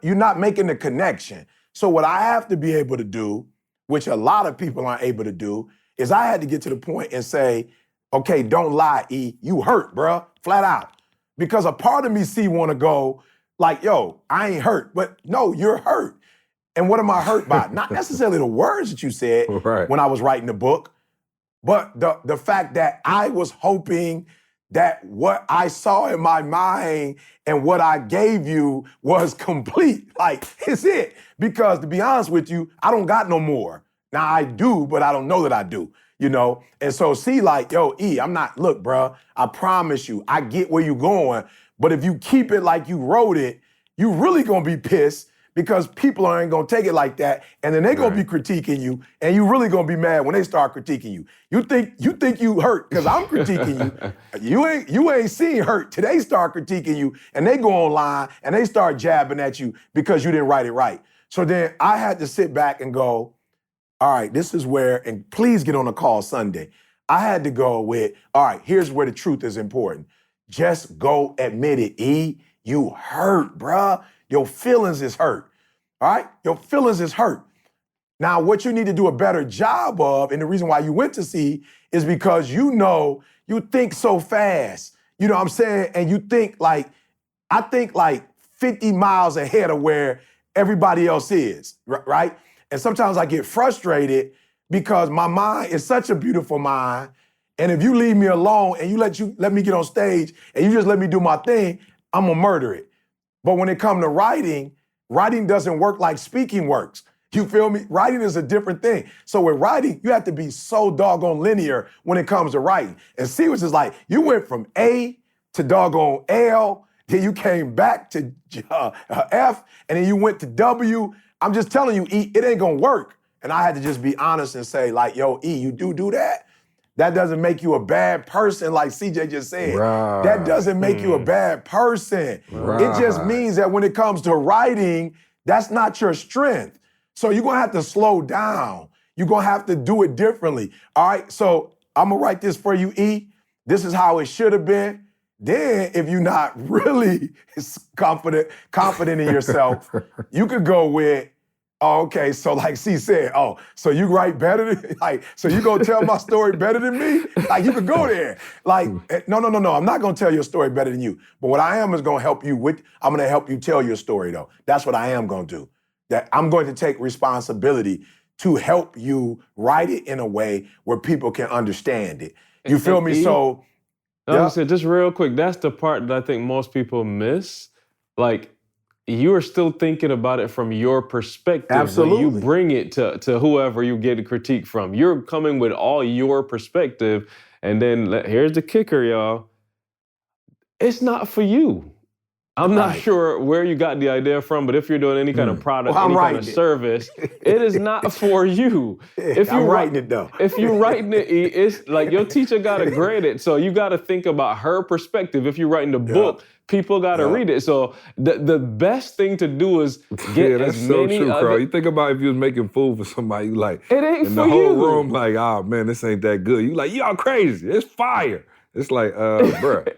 [SPEAKER 4] You're not making the connection. So what I have to be able to do, which a lot of people aren't able to do, is I had to get to the point and say, okay, don't lie, E. You hurt, bruh, flat out. Because a part of me want to go like, yo, I ain't hurt. But no, you're hurt. And what am I hurt by? Not necessarily the words that you said when I was writing the book, but the fact that I was hoping that what I saw in my mind and what I gave you was complete. Like, it's it. Because to be honest with you, I don't got no more. Now I do, but I don't know that I do, you know? And so see, like, yo, E, look, bro, I promise you, I get where you're going, but if you keep it like you wrote it, you really gonna be pissed because people aren't gonna take it like that, and then they gonna be critiquing you, and you really gonna be mad when they start critiquing you. You think you hurt because I'm critiquing you. You ain't seen hurt till they start critiquing you, and they go online and they start jabbing at you because you didn't write it right. So then I had to sit back and go, all right, this is where, and please get on a call Sunday. I had to go with, all right, here's where the truth is important. Just go admit it, E. You hurt, bruh. Your feelings is hurt, all right? Your feelings is hurt. Now, what you need to do a better job of, and the reason why you went to see, is because you know you think so fast. You know what I'm saying? And you think like, I think like 50 miles ahead of where everybody else is, right? And sometimes I get frustrated because my mind is such a beautiful mind. And if you leave me alone and you let me get on stage and you just let me do my thing, I'm gonna murder it. But when it comes to writing, writing doesn't work like speaking works. You feel me? Writing is a different thing. So with writing, you have to be so doggone linear when it comes to writing. And see, what's just like, you went from A to doggone L, then you came back to F, and then you went to W. I'm just telling you, E, it ain't gonna work. And I had to just be honest and say, like, yo, E, you do that? That doesn't make you a bad person, like CJ just said.
[SPEAKER 3] Right.
[SPEAKER 4] That doesn't make you a bad person.
[SPEAKER 3] Right.
[SPEAKER 4] It just means that when it comes to writing, that's not your strength. So you're gonna have to slow down. You're gonna have to do it differently. All right, so I'm gonna write this for you, E. This is how it should have been. Then if you're not really confident in yourself, you could go with, oh, okay, so like C said, oh, so you write better than, like, so you gonna tell my story better than me? Like, you could go there. Like, no, I'm not gonna tell your story better than you. But what I am is gonna help you I'm gonna help you tell your story though. That's what I am gonna do. That I'm going to take responsibility to help you write it in a way where people can understand it. You feel me? So,
[SPEAKER 5] I said, just real quick, that's the part that I think most people miss. Like, you are still thinking about it from your perspective.
[SPEAKER 4] Absolutely.
[SPEAKER 5] When you bring it to whoever you get a critique from. You're coming with all your perspective. And then here's the kicker, y'all. It's not for you. I'm not sure where you got the idea from, but if you're doing any kind of product, any kind of service, it is not for you. If
[SPEAKER 4] I'm writing it though.
[SPEAKER 5] If you're writing it, it's like your teacher got to grade it. So you got to think about her perspective. If you're writing the book, people got to read it. So the best thing to do is get
[SPEAKER 3] that's
[SPEAKER 5] as
[SPEAKER 3] so
[SPEAKER 5] many
[SPEAKER 3] true,
[SPEAKER 5] other...
[SPEAKER 3] Carl. You think about if you was making food for somebody, you like,
[SPEAKER 5] it ain't
[SPEAKER 3] in
[SPEAKER 5] for
[SPEAKER 3] the whole
[SPEAKER 5] you.
[SPEAKER 3] room, like, oh man, this ain't that good. You like, y'all crazy. It's fire. It's like, bruh,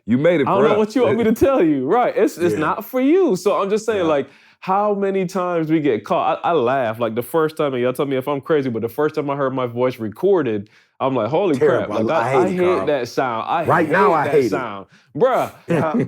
[SPEAKER 3] you made it for us.
[SPEAKER 5] I don't know what you want me to tell you. Right. It's not for you. So I'm just saying, like, how many times we get caught. I laugh. Like the first time, and y'all tell me if I'm crazy, but the first time I heard my voice recorded, I'm like, holy crap. Like, I hate that sound. I hate that sound. Bruh.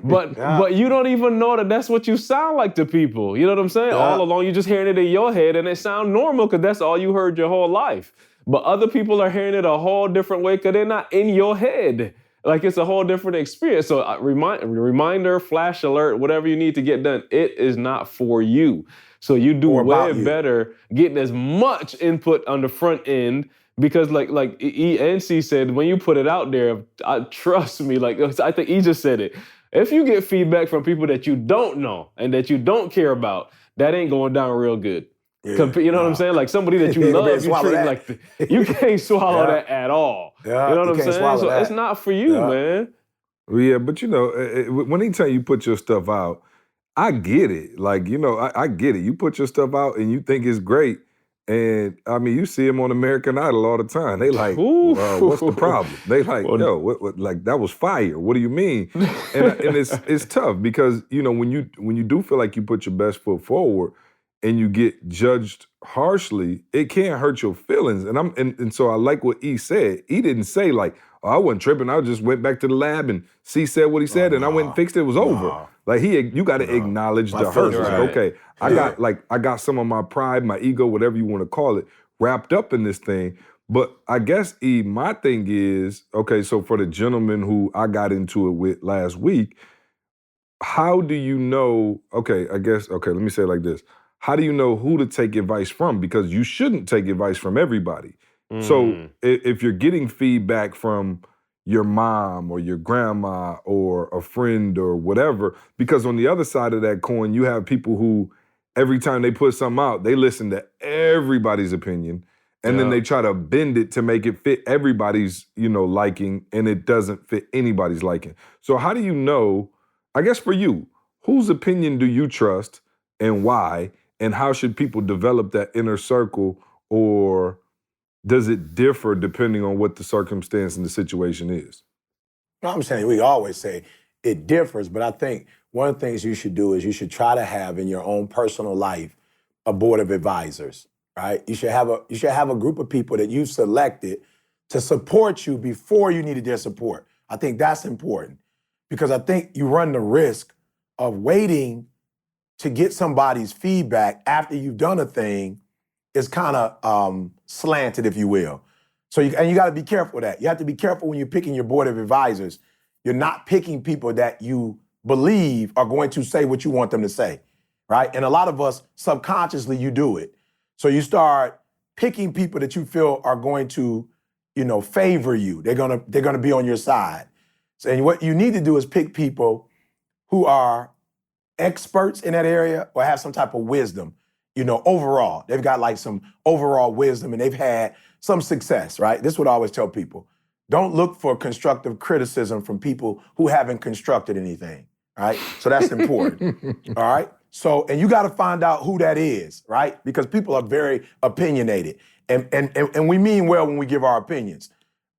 [SPEAKER 5] But you don't even know that that's what you sound like to people. You know what I'm saying? All along, you're just hearing it in your head and it sound normal because that's all you heard your whole life. But other people are hearing it a whole different way because they're not in your head. Like, it's a whole different experience. So reminder, flash alert, whatever you need to get done, it is not for you. So you do way better getting as much input on the front end because like E and C said, when you put it out there, trust me, like I think E just said it. If you get feedback from people that you don't know and that you don't care about, that ain't going down real good. You know what I'm saying? Like somebody that you love, you treat like you can't swallow that at all. You know what I'm saying? So it's not for you, man.
[SPEAKER 3] Well, yeah, but you know, when he tell you put your stuff out, I get it. Like, you know, I get it. You put your stuff out and you think it's great. And I mean, you see them on American Idol all the time. They like, what's the problem? They like, yo, what, like that was fire. What do you mean? And it's tough because, you know, when you do feel like you put your best foot forward, and you get judged harshly, it can't hurt your feelings. And so I like what E said. E didn't say like, oh, I wasn't tripping. I just went back to the lab and C said what he said and I went and fixed it. It was over. Like you got to acknowledge the hurt. Like, okay, I got some of my pride, my ego, whatever you want to call it, wrapped up in this thing. But I guess E, my thing is, okay, so for the gentleman who I got into it with last week, how do you know, let me say it like this. How do you know who to take advice from? Because you shouldn't take advice from everybody. So if you're getting feedback from your mom or your grandma or a friend or whatever, because on the other side of that coin, you have people who every time they put something out, they listen to everybody's opinion and then they try to bend it to make it fit everybody's, liking, and it doesn't fit anybody's liking. So how do you know, I guess for you, whose opinion do you trust and why? And how should people develop that inner circle, or does it differ depending on what the circumstance and the situation is?
[SPEAKER 4] I'm saying we always say it differs, but I think one of the things you should do is you should try to have in your own personal life a board of advisors, right? You should have a group of people that you've selected to support you before you needed their support. I think that's important because I think you run the risk of waiting to get somebody's feedback after you've done a thing is kind of slanted, if you will. So you got to be careful of that. You have to be careful when you're picking your board of advisors. You're not picking people that you believe are going to say what you want them to say, right? And a lot of us, subconsciously, you do it. So you start picking people that you feel are going to, favor you. They're gonna be on your side. So, and what you need to do is pick people who are experts in that area or have some type of wisdom, overall. They've got like some overall wisdom and they've had some success, right? This is what I always tell people. Don't look for constructive criticism from people who haven't constructed anything, right? So that's important, all right? So, and you got to find out who that is, right? Because people are very opinionated and we mean well when we give our opinions.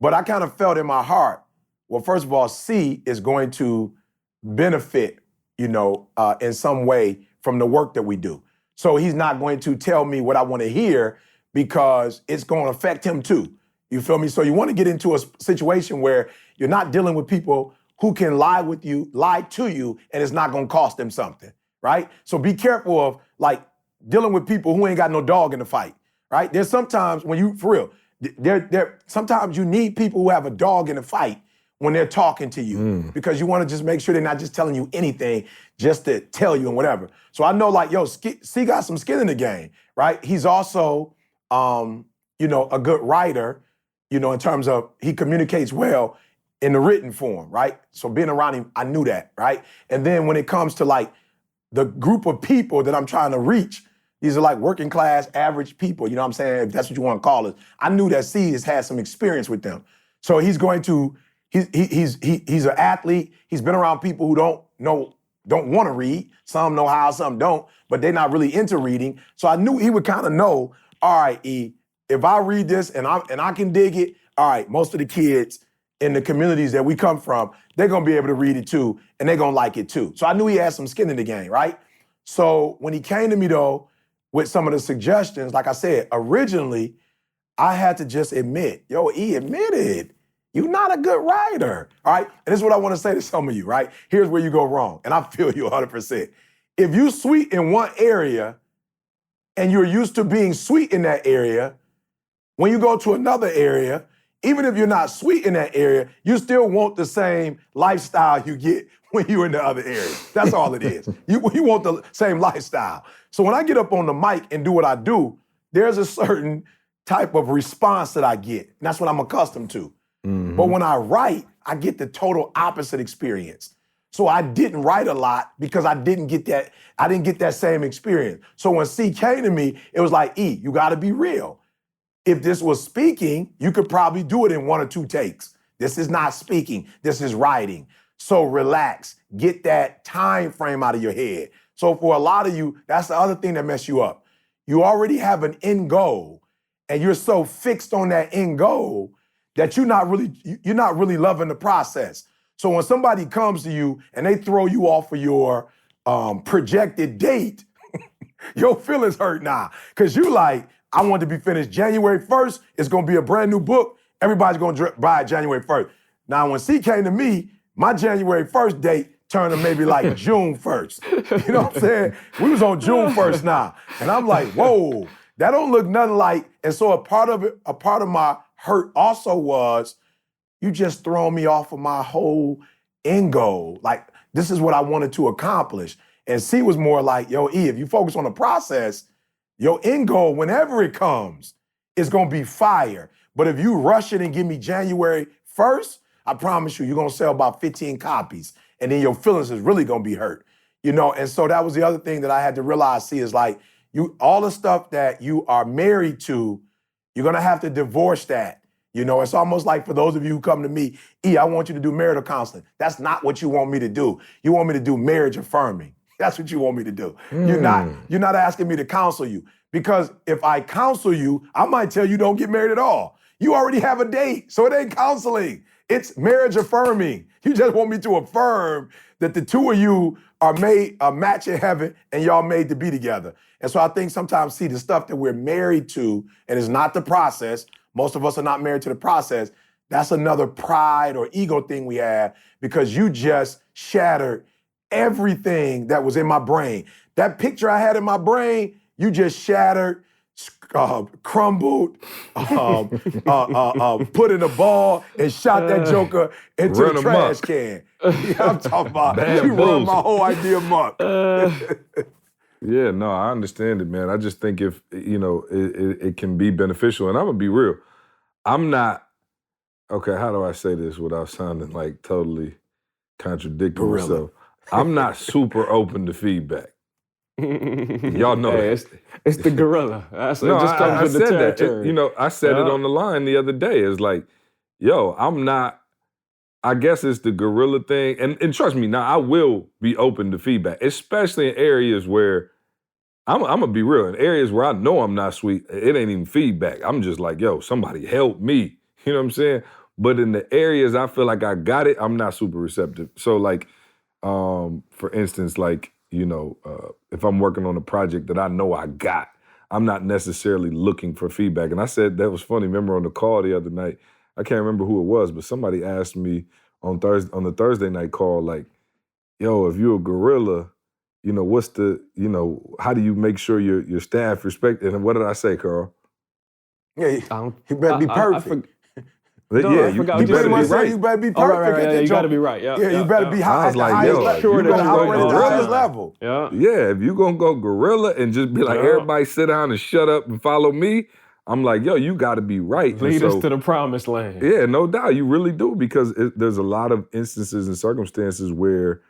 [SPEAKER 4] But I kind of felt in my heart Well, first of all, C is going to benefit, in some way from the work that we do. So he's not going to tell me what I want to hear because it's going to affect him too. You feel me? So you want to get into a situation where you're not dealing with people who can lie to you, and it's not going to cost them something, right? So be careful of like dealing with people who ain't got no dog in the fight, right? There's sometimes when you, for real, sometimes you need people who have a dog in the fight when they're talking to you because you want to just make sure they're not just telling you anything just to tell you and whatever. So I know like, C got some skin in the game, right? He's also, a good writer, in terms of he communicates well in the written form, right? So being around him, I knew that, right? And then when it comes to like the group of people that I'm trying to reach, these are like working class, average people, you know what I'm saying? If that's what you want to call it. I knew that C has had some experience with them. So he's going to, he's an athlete. He's been around people who don't want to read. Some know how, some don't, but they're not really into reading. So I knew he would kind of know, all right, E, if I read this and I can dig it, all right, most of the kids in the communities that we come from, they're gonna be able to read it too, and they're gonna like it too. So I knew he had some skin in the game, right? So when he came to me though, with some of the suggestions, like I said, originally, I had to just admit, admit it. You're not a good writer, all right? And this is what I want to say to some of you, right? Here's where you go wrong, and I feel you 100%. If you're sweet in one area and you're used to being sweet in that area, when you go to another area, even if you're not sweet in that area, you still want the same lifestyle you get when you're in the other area. That's all it is. You want the same lifestyle. So when I get up on the mic and do what I do, there's a certain type of response that I get. And that's what I'm accustomed to. Mm-hmm. But when I write, I get the total opposite experience. So I didn't write a lot because I didn't get that same experience. So when C came to me, it was like, E, you gotta be real. If this was speaking, you could probably do it in 1 or 2 takes. This is not speaking, this is writing. So relax, get that time frame out of your head. So for a lot of you, that's the other thing that messes you up. You already have an end goal, and you're so fixed on that end goal that you're not really loving the process. So when somebody comes to you and they throw you off of your projected date, your feelings hurt now. Because you like, I want to be finished January 1st. It's going to be a brand new book. Everybody's going to buy it January 1st. Now, when C came to me, my January 1st date turned to maybe like June 1st. You know what I'm saying? We was on June 1st now. And I'm like, whoa, that don't look nothing like. And so a part of my hurt also was, you just throwing me off of my whole end goal. Like, this is what I wanted to accomplish. And C was more like, E, if you focus on the process, your end goal, whenever it comes, is gonna be fire. But if you rush it and give me January 1st, I promise you're gonna sell about 15 copies. And then your feelings is really gonna be hurt. And so that was the other thing that I had to realize, is like, all the stuff that you are married to, you're gonna have to divorce that. It's almost like for those of you who come to me, E, I want you to do marital counseling. That's not what you want me to do. You want me to do marriage affirming. That's what you want me to do. You're not asking me to counsel you, because if I counsel you, I might tell you don't get married at all. You already have a date, so it ain't counseling. It's marriage affirming. You just want me to affirm that the two of you are made a match in heaven and y'all made to be together. And so I think sometimes, see, the stuff that we're married to, and it's not the process, most of us are not married to the process, that's another pride or ego thing we have, because you just shattered everything that was in my brain. That picture I had in my brain, you just shattered, crumbled, put in a ball and shot that joker into the trash can. I'm talking about, you run my whole idea amok.
[SPEAKER 3] Yeah, no, I understand it, man. I just think if, it can be beneficial. And I'm gonna be real. I'm not, okay, how do I say this without sounding like totally contradicting myself? I'm not super open to feedback. Y'all know that.
[SPEAKER 5] It's the gorilla.
[SPEAKER 3] I said that. I said it on the line the other day. It's like, I'm not, I guess it's the gorilla thing. And trust me, now I will be open to feedback, especially in areas where, I'm going to be real, in areas where I know I'm not sweet, it ain't even feedback. I'm just like, somebody help me. You know what I'm saying? But in the areas I feel like I got it, I'm not super receptive. So like, for instance, like, if I'm working on a project that I know I got, I'm not necessarily looking for feedback. And I said, that was funny. Remember on the call the other night, I can't remember who it was, but somebody asked me on the Thursday night call, like, yo, if you're a gorilla, what's the, how do you make sure your staff respect it? And what did I say, Carl?
[SPEAKER 4] Yeah, he better be perfect.
[SPEAKER 3] You
[SPEAKER 4] You
[SPEAKER 3] better
[SPEAKER 4] better
[SPEAKER 3] be
[SPEAKER 4] be
[SPEAKER 3] right.
[SPEAKER 4] You better be perfect.
[SPEAKER 5] Oh, right.
[SPEAKER 4] at that
[SPEAKER 5] You got to
[SPEAKER 4] joint.
[SPEAKER 5] be right.
[SPEAKER 4] You better be high
[SPEAKER 3] I
[SPEAKER 4] at
[SPEAKER 3] was
[SPEAKER 4] the
[SPEAKER 3] like,
[SPEAKER 4] highest
[SPEAKER 3] yo,
[SPEAKER 4] level.
[SPEAKER 3] you
[SPEAKER 4] You better
[SPEAKER 3] gonna
[SPEAKER 4] operate
[SPEAKER 3] go
[SPEAKER 4] at the highest
[SPEAKER 3] gorilla?
[SPEAKER 4] level.
[SPEAKER 5] Yeah.
[SPEAKER 3] Yeah, if you gonna go gorilla and just be like, everybody sit down and shut up and follow me, I'm like, yo, you got to be right. And
[SPEAKER 5] Lead
[SPEAKER 3] so,
[SPEAKER 5] us to the promised land.
[SPEAKER 3] yeah, no doubt, you really do, because there's a lot of instances and circumstances where,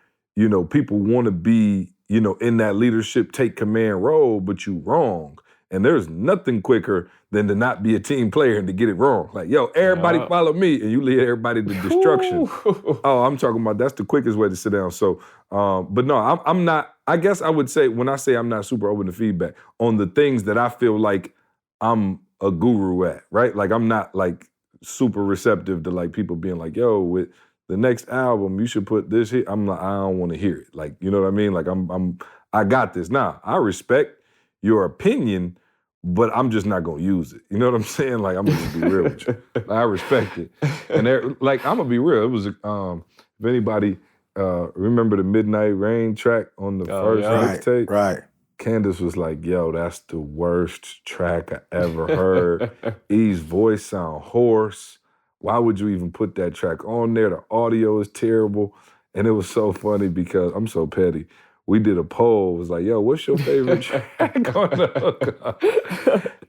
[SPEAKER 3] people want to be, in that leadership, take command role, but you wrong. And there's nothing quicker than to not be a team player and to get it wrong. Like, yo, everybody follow me, and you lead everybody to destruction. Oh, I'm talking about that's the quickest way to sit down. So, but no, I'm not. I guess I would say when I say I'm not super open to feedback on the things that I feel like I'm a guru at, right? Like I'm not like super receptive to like people being like, yo, with the next album, you should put this here. I'm like, I don't want to hear it. Like, you know what I mean? Like I got this. Now, I respect your opinion, but I'm just not gonna use it. You know what I'm saying? Like, I'm gonna just be real with you. I respect it. And like, I'm gonna be real. It was, if anybody remember the Midnight Rain track on the first mixtape?
[SPEAKER 4] Right.
[SPEAKER 3] Candace was like, yo, that's the worst track I ever heard. E's voice sound hoarse. Why would you even put that track on there? The audio is terrible. And it was so funny because I'm so petty. We did a poll. It was like, yo, what's your favorite track on the hookup?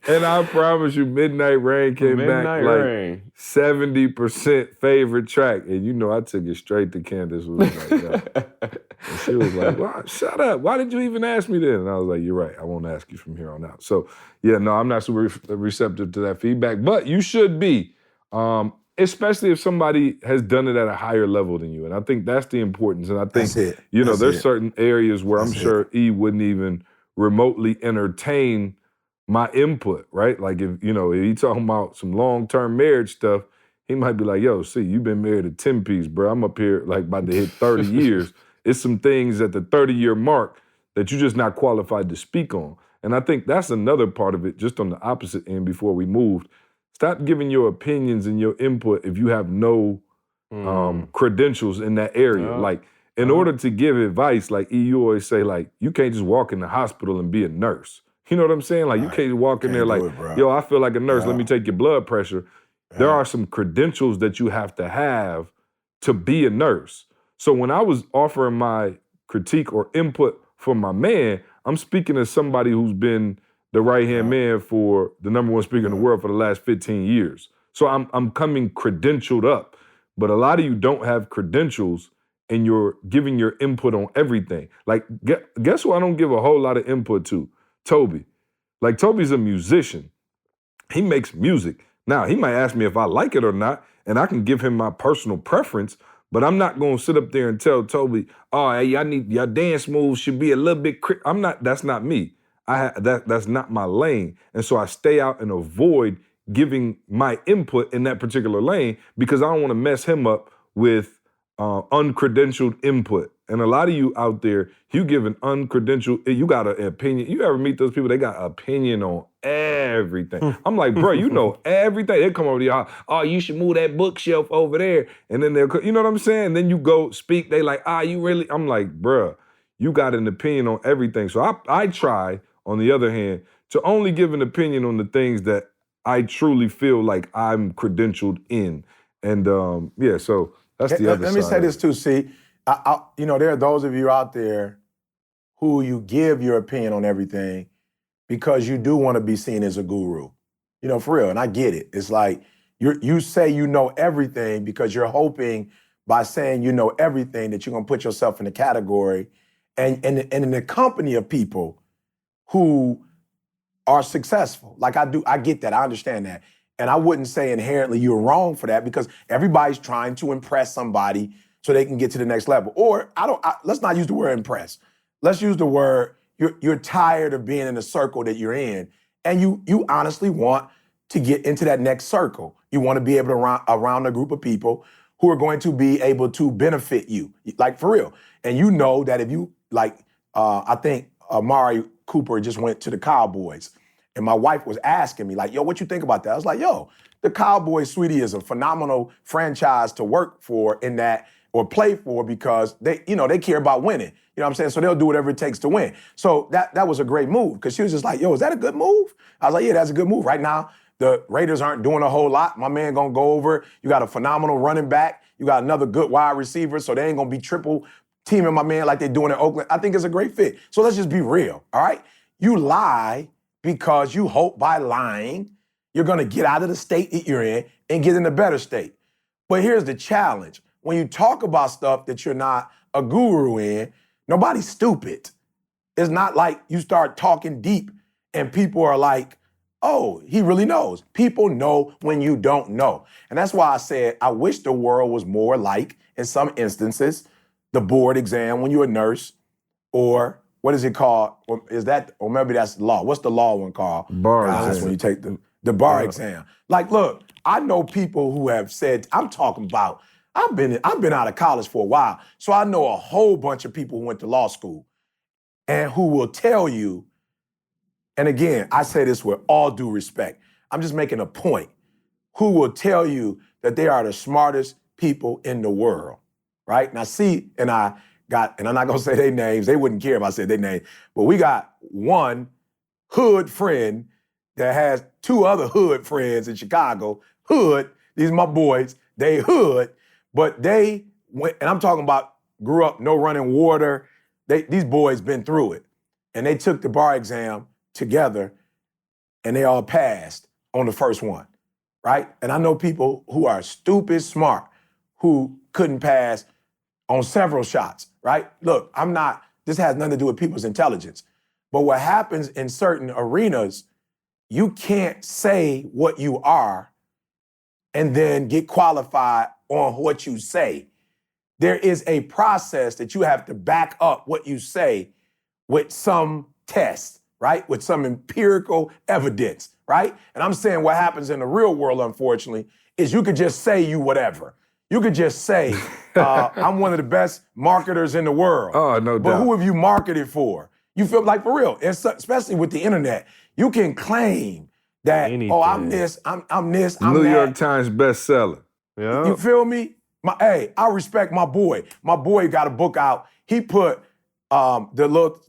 [SPEAKER 3] And I promise you, Midnight Rain came back like 70% favorite track. And I took it straight to Candace. Was like, yo. And she was like, well, shut up. Why did you even ask me then? And I was like, you're right. I won't ask you from here on out. So, yeah, no, I'm not super receptive to that feedback. But you should be, especially if somebody has done it at a higher level than you. And I think that's the importance. And I think, there's certain areas where I'm sure E wouldn't even remotely entertain my input, right? Like if he talking about some long-term marriage stuff, he might be like, yo, see, you've been married a 10-piece, bro. I'm up here like about to hit 30 years. It's some things at the 30-year mark that you're just not qualified to speak on. And I think that's another part of it, just on the opposite end before we moved. Stop giving your opinions and your input if you have no credentials in that area. Like, in order to give advice, like you always say, like, you can't just walk in the hospital and be a nurse. You know what I'm saying? Like, you can't walk in there like, yo, I feel like a nurse, let me take your blood pressure. There are some credentials that you have to be a nurse. So when I was offering my critique or input for my man, I'm speaking as somebody who's been the right-hand man for the number one speaker in the world for the last 15 years. So I'm coming credentialed up. But a lot of you don't have credentials and you're giving your input on everything. Like, guess who I don't give a whole lot of input to? Toby. Like, Toby's a musician. He makes music. Now, he might ask me if I like it or not, and I can give him my personal preference, but I'm not going to sit up there and tell Toby, oh, hey, I need your dance moves should be a little bit that's not me. That's not my lane. And so I stay out and avoid giving my input in that particular lane because I don't want to mess him up with uncredentialed input. And a lot of you out there, you give an uncredentialed, you got an opinion. You ever meet those people, they got opinion on everything. I'm like, bro, you know everything. They come over to your house, oh, you should move that bookshelf over there. And then they'll, you know what I'm saying? And then you go speak, they like, you really, I'm like, bro, you got an opinion on everything. So I try, on the other hand, to only give an opinion on the things that I truly feel like I'm credentialed in. And so that's the other side.
[SPEAKER 4] Let me say this too, see, there are those of you out there who you give your opinion on everything because you do want to be seen as a guru. For real, and I get it. It's like you say you know everything because you're hoping by saying you know everything that you're going to put yourself in a category and in the company of people who are successful. Like I get that, I understand that. And I wouldn't say inherently you're wrong for that because everybody's trying to impress somebody so they can get to the next level. Or let's not use the word impress. Let's use the word you're tired of being in the circle that you're in and you honestly want to get into that next circle. You want to be able to around a group of people who are going to be able to benefit you, like for real. And you know that if you, I think Amari Cooper just went to the Cowboys, and my wife was asking me, like, yo, what you think about that? I was like, yo, the Cowboys, sweetie, is a phenomenal franchise to work for in that, or play for, because they care about winning. You know what I'm saying? So they'll do whatever it takes to win. So that was a great move, because she was just like, yo, is that a good move? I was like, yeah, that's a good move. Right now, the Raiders aren't doing a whole lot. My man gonna go over. You got a phenomenal running back. You got another good wide receiver, so they ain't gonna be triple teaming my man like they're doing in Oakland. I think it's a great fit. So let's just be real, all right? You lie because you hope by lying you're gonna get out of the state that you're in and get in a better state. But here's the challenge. When you talk about stuff that you're not a guru in, nobody's stupid. It's not like you start talking deep and people are like, oh, he really knows. People know when you don't know. And that's why I said I wish the world was more like, in some instances, the board exam when you're a nurse, or what is it called? Or maybe that's law. What's the law one called?
[SPEAKER 3] Bar exam.
[SPEAKER 4] That's when you take the bar exam. Like, look, I know people who have said, I'm talking about, I've been out of college for a while, so I know a whole bunch of people who went to law school and who will tell you, and again, I say this with all due respect, I'm just making a point, who will tell you that they are the smartest people in the world, right? Now see, and I'm not gonna say their names, they wouldn't care if I said their name, but we got one hood friend that has two other hood friends in Chicago, hood, these are my boys, they hood, but they went, and I'm talking about grew up, no running water, these boys been through it, and they took the bar exam together, and they all passed on the first one, right? And I know people who are stupid smart who couldn't pass on several shots, right? Look, this has nothing to do with people's intelligence, but what happens in certain arenas, you can't say what you are and then get qualified on what you say. There is a process that you have to back up what you say with some test, right? With some empirical evidence, right? And I'm saying what happens in the real world, unfortunately, is you could just say you whatever. You could just say, I'm one of the best marketers in the world.
[SPEAKER 3] Oh, no doubt.
[SPEAKER 4] But who have you marketed for? You feel like, for real, especially with the internet, you can claim that,
[SPEAKER 5] Anything.
[SPEAKER 4] oh, I'm this, I'm this, I'm
[SPEAKER 3] New
[SPEAKER 4] that.
[SPEAKER 3] York Times bestseller.
[SPEAKER 5] Yeah.
[SPEAKER 4] You feel me? I respect my boy. My boy got a book out. He put the little,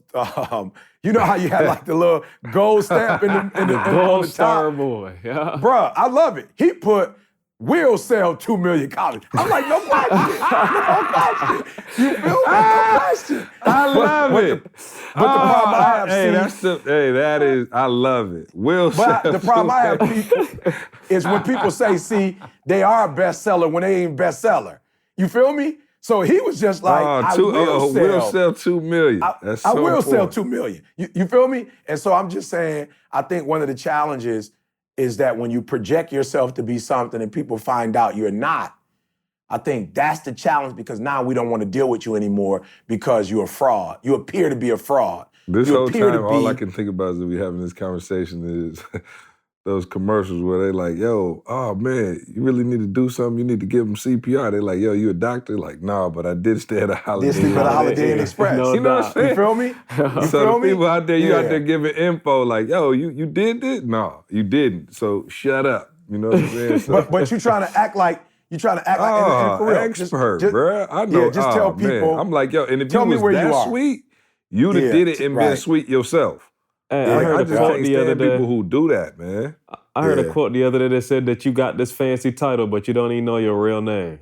[SPEAKER 4] you know how you had like the little gold stamp in the
[SPEAKER 5] Gold
[SPEAKER 4] on the
[SPEAKER 5] Star
[SPEAKER 4] top?
[SPEAKER 5] boy. Yeah.
[SPEAKER 4] Bruh, I love it. He put, will sell 2 million copies. I'm like, no question. No question. You feel me? No question.
[SPEAKER 3] I love it.
[SPEAKER 4] But the problem I have,
[SPEAKER 3] I love it. Will
[SPEAKER 4] but
[SPEAKER 3] sell
[SPEAKER 4] the problem I have,
[SPEAKER 3] 2
[SPEAKER 4] people, is when people say, see, they are a bestseller when they ain't bestseller. You feel me? So he was just like, I will
[SPEAKER 3] sell 2 million. That's so
[SPEAKER 4] I will sell
[SPEAKER 3] important.
[SPEAKER 4] 2 million. You feel me? And so I'm just saying, I think one of the challenges is that when you project yourself to be something and people find out you're not, I think that's the challenge, because now we don't want to deal with you anymore because you're a fraud. You appear to be a fraud.
[SPEAKER 3] This
[SPEAKER 4] You
[SPEAKER 3] whole
[SPEAKER 4] appear to
[SPEAKER 3] time, all
[SPEAKER 4] be-
[SPEAKER 3] I can think about as we having this conversation is those commercials where they like, yo, oh man, you really need to do something. You need to give them CPR. They like, yo, you a doctor? Like, nah, but I did stay at a Holiday
[SPEAKER 4] This is
[SPEAKER 3] Inn.
[SPEAKER 4] for the Holiday Inn Express.
[SPEAKER 5] No
[SPEAKER 3] You know what I'm
[SPEAKER 5] doubt.
[SPEAKER 3] saying?
[SPEAKER 4] You feel me? You
[SPEAKER 3] So
[SPEAKER 4] feel
[SPEAKER 3] the
[SPEAKER 4] me?
[SPEAKER 3] people out there, you out
[SPEAKER 4] Yeah.
[SPEAKER 3] there giving info like, yo, you did this? No, you didn't. So shut up. You know what I'm saying? So,
[SPEAKER 4] But you trying to act like, and for real.
[SPEAKER 3] expert,
[SPEAKER 4] Just-
[SPEAKER 3] bruh. I know.
[SPEAKER 4] Yeah, just tell
[SPEAKER 3] man.
[SPEAKER 4] people.
[SPEAKER 3] I'm like, yo, and if
[SPEAKER 4] tell
[SPEAKER 3] you
[SPEAKER 4] me
[SPEAKER 3] was
[SPEAKER 4] where you
[SPEAKER 3] that
[SPEAKER 4] are.
[SPEAKER 3] sweet, you'd have
[SPEAKER 4] Yeah,
[SPEAKER 3] did it and been
[SPEAKER 4] right.
[SPEAKER 3] sweet yourself.
[SPEAKER 5] Hey,
[SPEAKER 4] Yeah,
[SPEAKER 5] I
[SPEAKER 3] Like,
[SPEAKER 5] heard
[SPEAKER 3] I
[SPEAKER 5] a
[SPEAKER 3] just
[SPEAKER 5] quote
[SPEAKER 3] can't
[SPEAKER 5] the other
[SPEAKER 3] stand
[SPEAKER 5] day.
[SPEAKER 3] people who do that, man.
[SPEAKER 5] I heard
[SPEAKER 4] Yeah.
[SPEAKER 5] a quote the other day that said that you got this fancy title, but you don't even know your real name.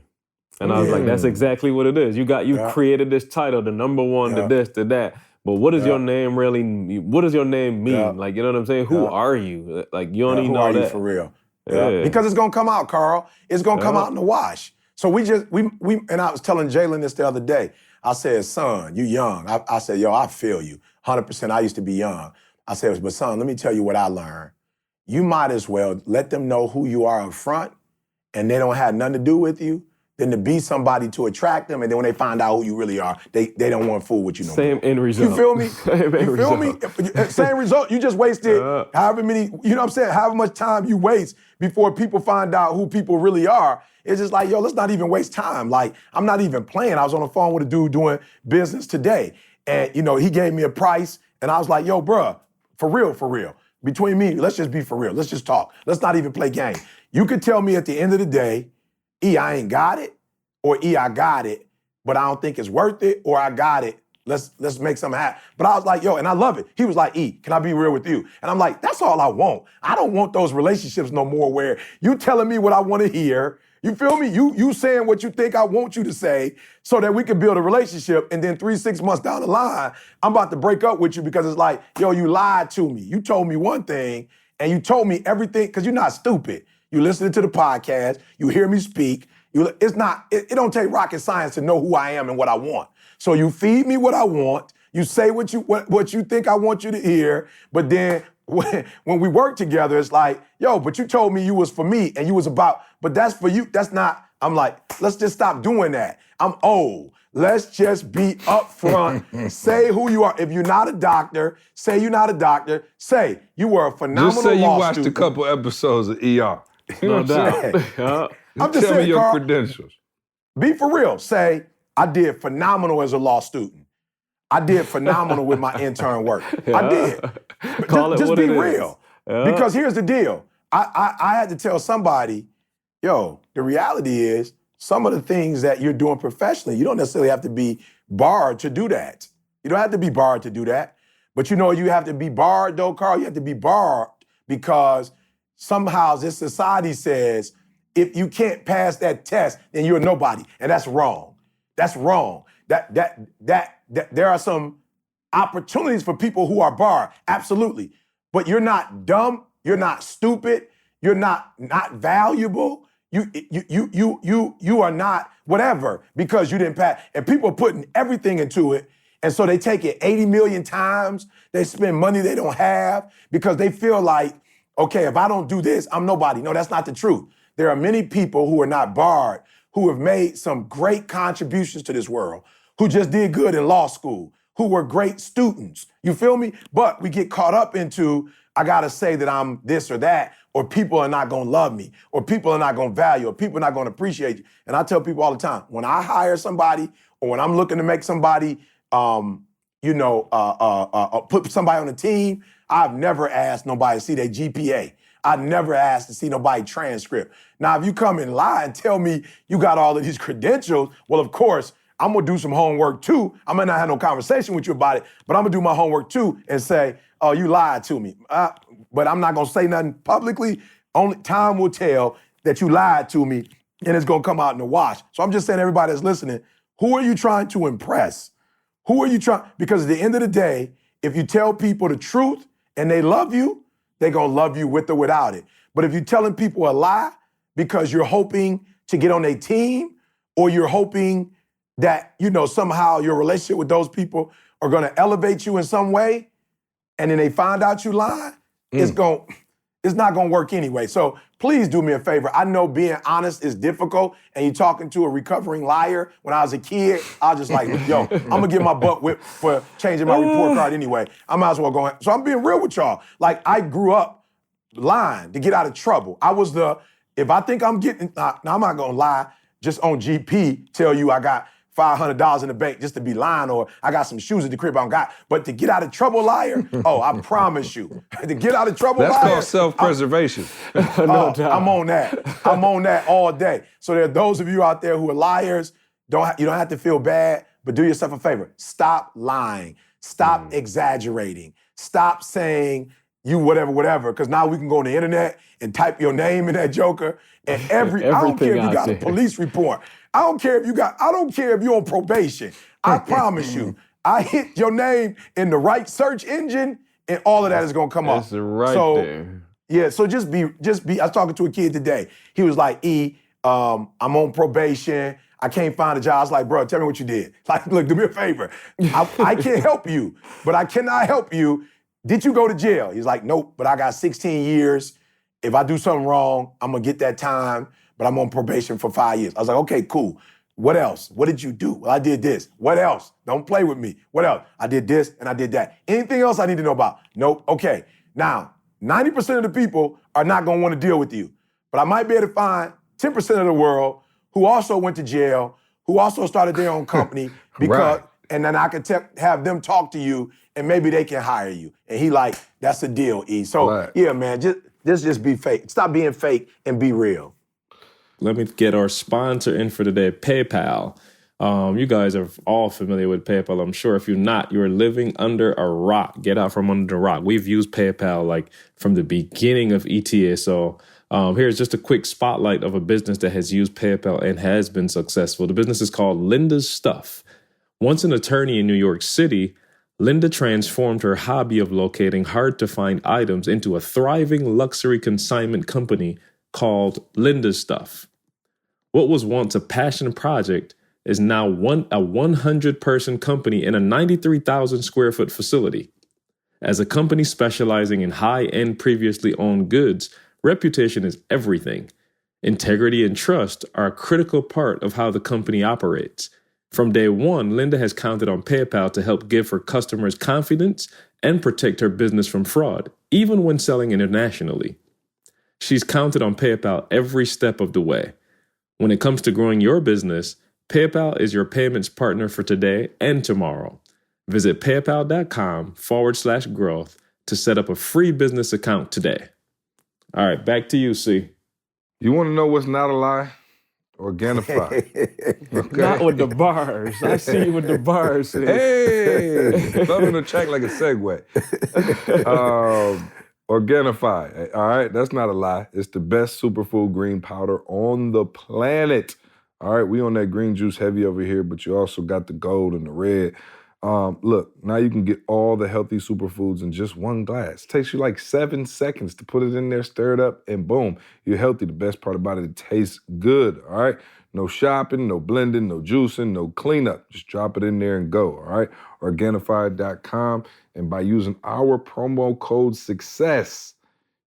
[SPEAKER 5] And I was like, that's exactly what it is. You
[SPEAKER 4] Yeah.
[SPEAKER 5] created this title, the number one,
[SPEAKER 4] Yeah.
[SPEAKER 5] the this, the that. But what does
[SPEAKER 4] Yeah.
[SPEAKER 5] your name really, what does your name mean?
[SPEAKER 4] Yeah.
[SPEAKER 5] Like, you know what I'm saying? Who
[SPEAKER 4] Yeah.
[SPEAKER 5] are you? Like, you don't even
[SPEAKER 4] Who
[SPEAKER 5] know
[SPEAKER 4] are
[SPEAKER 5] that.
[SPEAKER 4] you for real?
[SPEAKER 5] Yeah.
[SPEAKER 4] Because it's gonna come out, Carl. It's gonna come
[SPEAKER 5] Yeah.
[SPEAKER 4] out in the wash. So we and I was telling Jalen this the other day. I said, son, you young. I said, yo, I feel you. 100%, I used to be young. I said, but son, let me tell you what I learned. You might as well let them know who you are up front, and they don't have nothing to do with you, than to be somebody to attract them, and then when they find out who you really are, they don't want to fool with you no more.
[SPEAKER 5] Same end result.
[SPEAKER 4] You feel me?
[SPEAKER 5] Same end
[SPEAKER 4] You feel me? Same result. You just wasted however many, you know what I'm saying, however much time you waste before people find out who people really are. It's just like, yo, let's not even waste time. Like, I'm not even playing. I was on the phone with a dude doing business today, and, you know, he gave me a price, and I was like, yo, bruh, for real. Between me, let's just be for real. Let's just talk. Let's not even play game. You could tell me at the end of the day, E, I ain't got it, or E, I got it, but I don't think it's worth it, or I got it. Let's make something happen. But I was like, yo, and I love it. He was like, E, can I be real with you? And I'm like, that's all I want. I don't want those relationships no more where you telling me what I want to hear. You feel me? You saying what you think I want you to say so that we can build a relationship, and then 3-6 months down the line, I'm about to break up with you because it's like, yo, you lied to me. You told me one thing, and you told me everything, because you're not stupid. You listening to the podcast, you hear me speak. It don't take rocket science to know who I am and what I want. So you feed me what I want, you say what you think I want you to hear, but then when we work together, it's like, yo, but you told me you was for me and you was about, but that's for you, that's not. I'm like, let's just stop doing that. I'm old. Let's just be upfront. Say who you are. If you're not a doctor, say you're not a doctor. Say you were a phenomenal
[SPEAKER 3] Just say you
[SPEAKER 4] law
[SPEAKER 3] watched
[SPEAKER 4] student.
[SPEAKER 3] a couple episodes of ER. You know
[SPEAKER 5] No
[SPEAKER 3] what I'm saying?
[SPEAKER 5] doubt.
[SPEAKER 4] I'm just
[SPEAKER 3] Tell me
[SPEAKER 4] saying,
[SPEAKER 3] your
[SPEAKER 4] Carl,
[SPEAKER 3] credentials.
[SPEAKER 4] be for real. Say, I did phenomenal as a law student. I did phenomenal with my intern work. I did. But
[SPEAKER 5] Call it
[SPEAKER 4] just
[SPEAKER 5] what
[SPEAKER 4] be
[SPEAKER 5] it is.
[SPEAKER 4] real.
[SPEAKER 5] Yeah.
[SPEAKER 4] Because here's the deal. I had to tell somebody, yo, the reality is some of the things that you're doing professionally, you don't necessarily have to be barred to do that. You don't have to be barred to do that. But you know, you have to be barred though, Carl. You have to be barred because somehow this society says, if you can't pass that test, then you're a nobody. And that's wrong. That's wrong. That there are some opportunities for people who are barred. Absolutely. But you're not dumb. You're not stupid. You're not valuable. You are not whatever because you didn't pass. And people are putting everything into it. And so they take it 80 million times. They spend money they don't have because they feel like, okay, if I don't do this, I'm nobody. No, that's not the truth. There are many people who are not barred, who have made some great contributions to this world, who just did good in law school, who were great students. You feel me? But we get caught up into, I gotta say that I'm this or that, or people are not gonna love me, or people are not gonna value, or people are not gonna appreciate you. And I tell people all the time, when I hire somebody, or when I'm looking to make somebody, put somebody on the team, I've never asked nobody to see their GPA. I never asked to see nobody transcript. Now, if you come and lie and tell me you got all of these credentials, well, of course, I'm gonna do some homework too. I might not have no conversation with you about it, but I'm gonna do my homework too and say, oh, you lied to me. But I'm not gonna say nothing publicly. Only time will tell that you lied to me and it's gonna come out in the wash. So I'm just saying, everybody that's listening, who are you trying to impress? Who are you trying? Because at the end of the day, if you tell people the truth and they love you, they're gonna love you with or without it. But if you're telling people a lie because you're hoping to get on their team, or you're hoping that, somehow your relationship with those people are gonna elevate you in some way, and then they find out you lied, it's not gonna work anyway. So please do me a favor. I know being honest is difficult, and you're talking to a recovering liar. When I was a kid, I was just like, yo, I'm gonna get my butt whipped for changing my report card anyway. I might as well go ahead. So I'm being real with y'all. Like, I grew up lying to get out of trouble. I was if I think I'm getting, now I'm not gonna lie, just on GP, tell you I got $500 in the bank just to be lying, or I got some shoes at the crib I don't got. But to get out of trouble, liar, oh, I promise you, to get out of trouble,
[SPEAKER 3] That's
[SPEAKER 4] liar,
[SPEAKER 3] called self-preservation.
[SPEAKER 5] No doubt.
[SPEAKER 4] I'm on that. I'm on that all day. So there are those of you out there who are liars. You don't have to feel bad, but do yourself a favor. Stop lying. Stop exaggerating. Stop saying you whatever, because now we can go on the internet and type your name in that joker, and I don't care if you got a police report. I don't care if you're on probation. I promise you, I hit your name in the right search engine, and all of that is gonna come up.
[SPEAKER 5] That's right there.
[SPEAKER 4] Yeah, so just be. I was talking to a kid today. He was like, I'm on probation. I can't find a job. I was like, bro, tell me what you did. Like, look, do me a favor. I can't help you, but I cannot help you. Did you go to jail? He's like, nope, but I got 16 years. If I do something wrong, I'm gonna get that time. but I'm on probation for 5 years. I was like, okay, cool. What else? What did you do? Well, I did this. What else? Don't play with me. What else? I did this and I did that. Anything else I need to know about? Nope. Okay. Now, 90% of the people are not going to want to deal with you, but I might be able to find 10% of the world who also went to jail, who also started their own company because,
[SPEAKER 3] Right.
[SPEAKER 4] and then I can have them talk to you and maybe they can hire you. And he like, that's a deal, E. So
[SPEAKER 3] Right.
[SPEAKER 4] yeah, man, just be fake. Stop being fake and be real.
[SPEAKER 5] Let me get our sponsor in for today, PayPal. You guys are all familiar with PayPal, I'm sure. If you're not, you're living under a rock. Get out from under the rock. We've used PayPal like from the beginning of ETA. So here's just a quick spotlight of a business that has used PayPal and has been successful. The business is called Linda's Stuff. Once an attorney in New York City, Linda transformed her hobby of locating hard-to-find items into a thriving luxury consignment company called Linda's Stuff. What was once a passion project is now a 100-person company in a 93,000 square foot facility. As a company specializing in high-end previously owned goods, reputation is everything. Integrity and trust are a critical part of how the company operates. From day one, Linda has counted on PayPal to help give her customers confidence and protect her business from fraud, even when selling internationally. She's counted on PayPal every step of the way. When it comes to growing your business, PayPal is your payments partner for today and tomorrow. Visit paypal.com/growth to set up a free business account today. All right, back to you, C.
[SPEAKER 3] You want to know what's not a lie? Organifi. Okay.
[SPEAKER 5] Not with the bars. I see you with the bars. C.
[SPEAKER 3] Hey, thumbing the track like a segue. Organifi. All right, that's not a lie. It's the best superfood green powder on the planet. All right, we on that green juice heavy over here, but you also got the gold and the red. Look, now you can get all the healthy superfoods in just one glass. It takes you like 7 seconds to put it in there, stir it up, and boom, you're healthy. The best part about it tastes good, all right? No shopping, no blending, no juicing, no cleanup. Just drop it in there and go, all right? Organifi.com, and by using our promo code SUCCESS,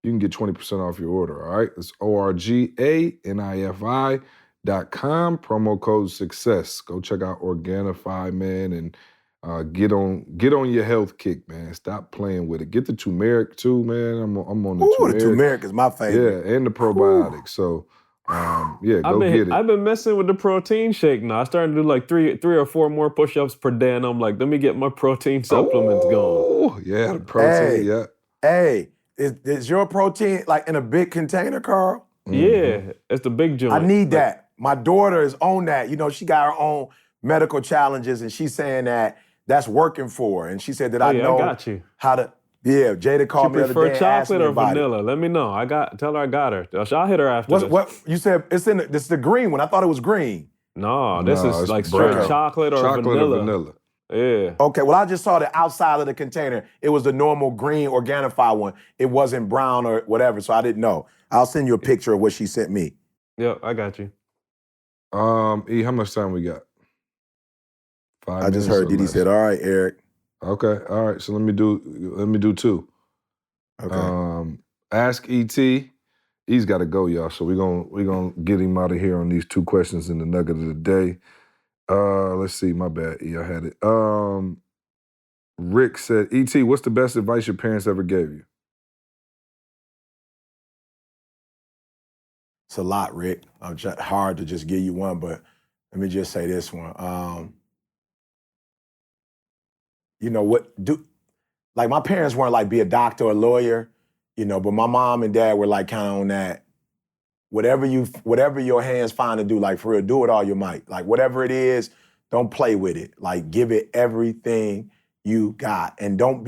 [SPEAKER 3] you can get 20% off your order, all right? It's ORGANIFI.com, promo code SUCCESS. Go check out Organifi, man, and get on your health kick, man. Stop playing with it. Get the turmeric too, man. I'm on the turmeric.
[SPEAKER 4] The turmeric is my favorite.
[SPEAKER 3] Yeah, and the probiotics. So, yeah, go get it.
[SPEAKER 5] I've been messing with the protein shake now. I started to do like three or four more push-ups per day, and I'm like, let me get my protein supplements going.
[SPEAKER 3] Oh, yeah, the protein, yeah.
[SPEAKER 4] Hey, is your protein like in a big container, Carl?
[SPEAKER 5] Yeah, it's the big joint.
[SPEAKER 4] I need that. My daughter is on that. You know, she got her own medical challenges, and she's saying that that's working for her. And she said that I know
[SPEAKER 5] I got you.
[SPEAKER 4] how to. Yeah, Jada called me the other day.
[SPEAKER 5] Prefer chocolate or
[SPEAKER 4] about
[SPEAKER 5] vanilla? Let me know. Tell her I got her. I'll hit her after this.
[SPEAKER 4] What you said? It's in this is the green one. I thought it was green.
[SPEAKER 5] No, this is
[SPEAKER 3] it's
[SPEAKER 5] like straight
[SPEAKER 3] brown.
[SPEAKER 5] chocolate or vanilla. Yeah.
[SPEAKER 4] Okay, well, I just saw the outside of the container. It was the normal green Organifi one. It wasn't brown or whatever, so I didn't know. I'll send you a picture of what she sent me.
[SPEAKER 5] Yep, I got you.
[SPEAKER 3] E, how much time we got? 5
[SPEAKER 4] I just heard Didi said, all right, Eric.
[SPEAKER 3] Okay, all right. So let me do two.
[SPEAKER 4] Okay.
[SPEAKER 3] Ask ET. He's got to go, y'all. So we're gonna get him out of here on these two questions in the nugget of the day. Let's see. My bad. E, I had it. Rick said, ET, what's the best advice your parents ever gave you?
[SPEAKER 4] It's a lot, Rick. Hard to just give you one, but let me just say this one. You know like my parents weren't like be a doctor or a lawyer, you know, but my mom and dad were like kind of on that. Whatever your hands find to do, like for real, do it all your might. Like whatever it is, don't play with it. Like give it everything you got, and don't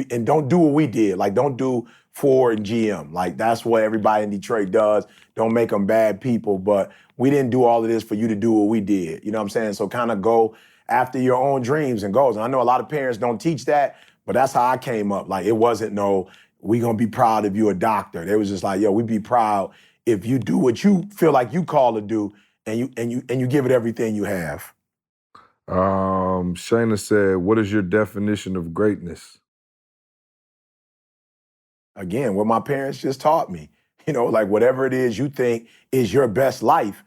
[SPEAKER 4] do what we did. Like don't do Ford and GM. Like that's what everybody in Detroit does. Don't make them bad people, but we didn't do all of this for you to do what we did. You know what I'm saying? So kind of go after your own dreams and goals. And I know a lot of parents don't teach that, but that's how I came up. Like it wasn't we gonna be proud if you're a doctor. They was just like, yo, we be proud if you do what you feel like you call to do, and you give it everything you have.
[SPEAKER 3] Shayna said, what is your definition of greatness?
[SPEAKER 4] Again, what my parents just taught me. You know, like whatever it is you think is your best life,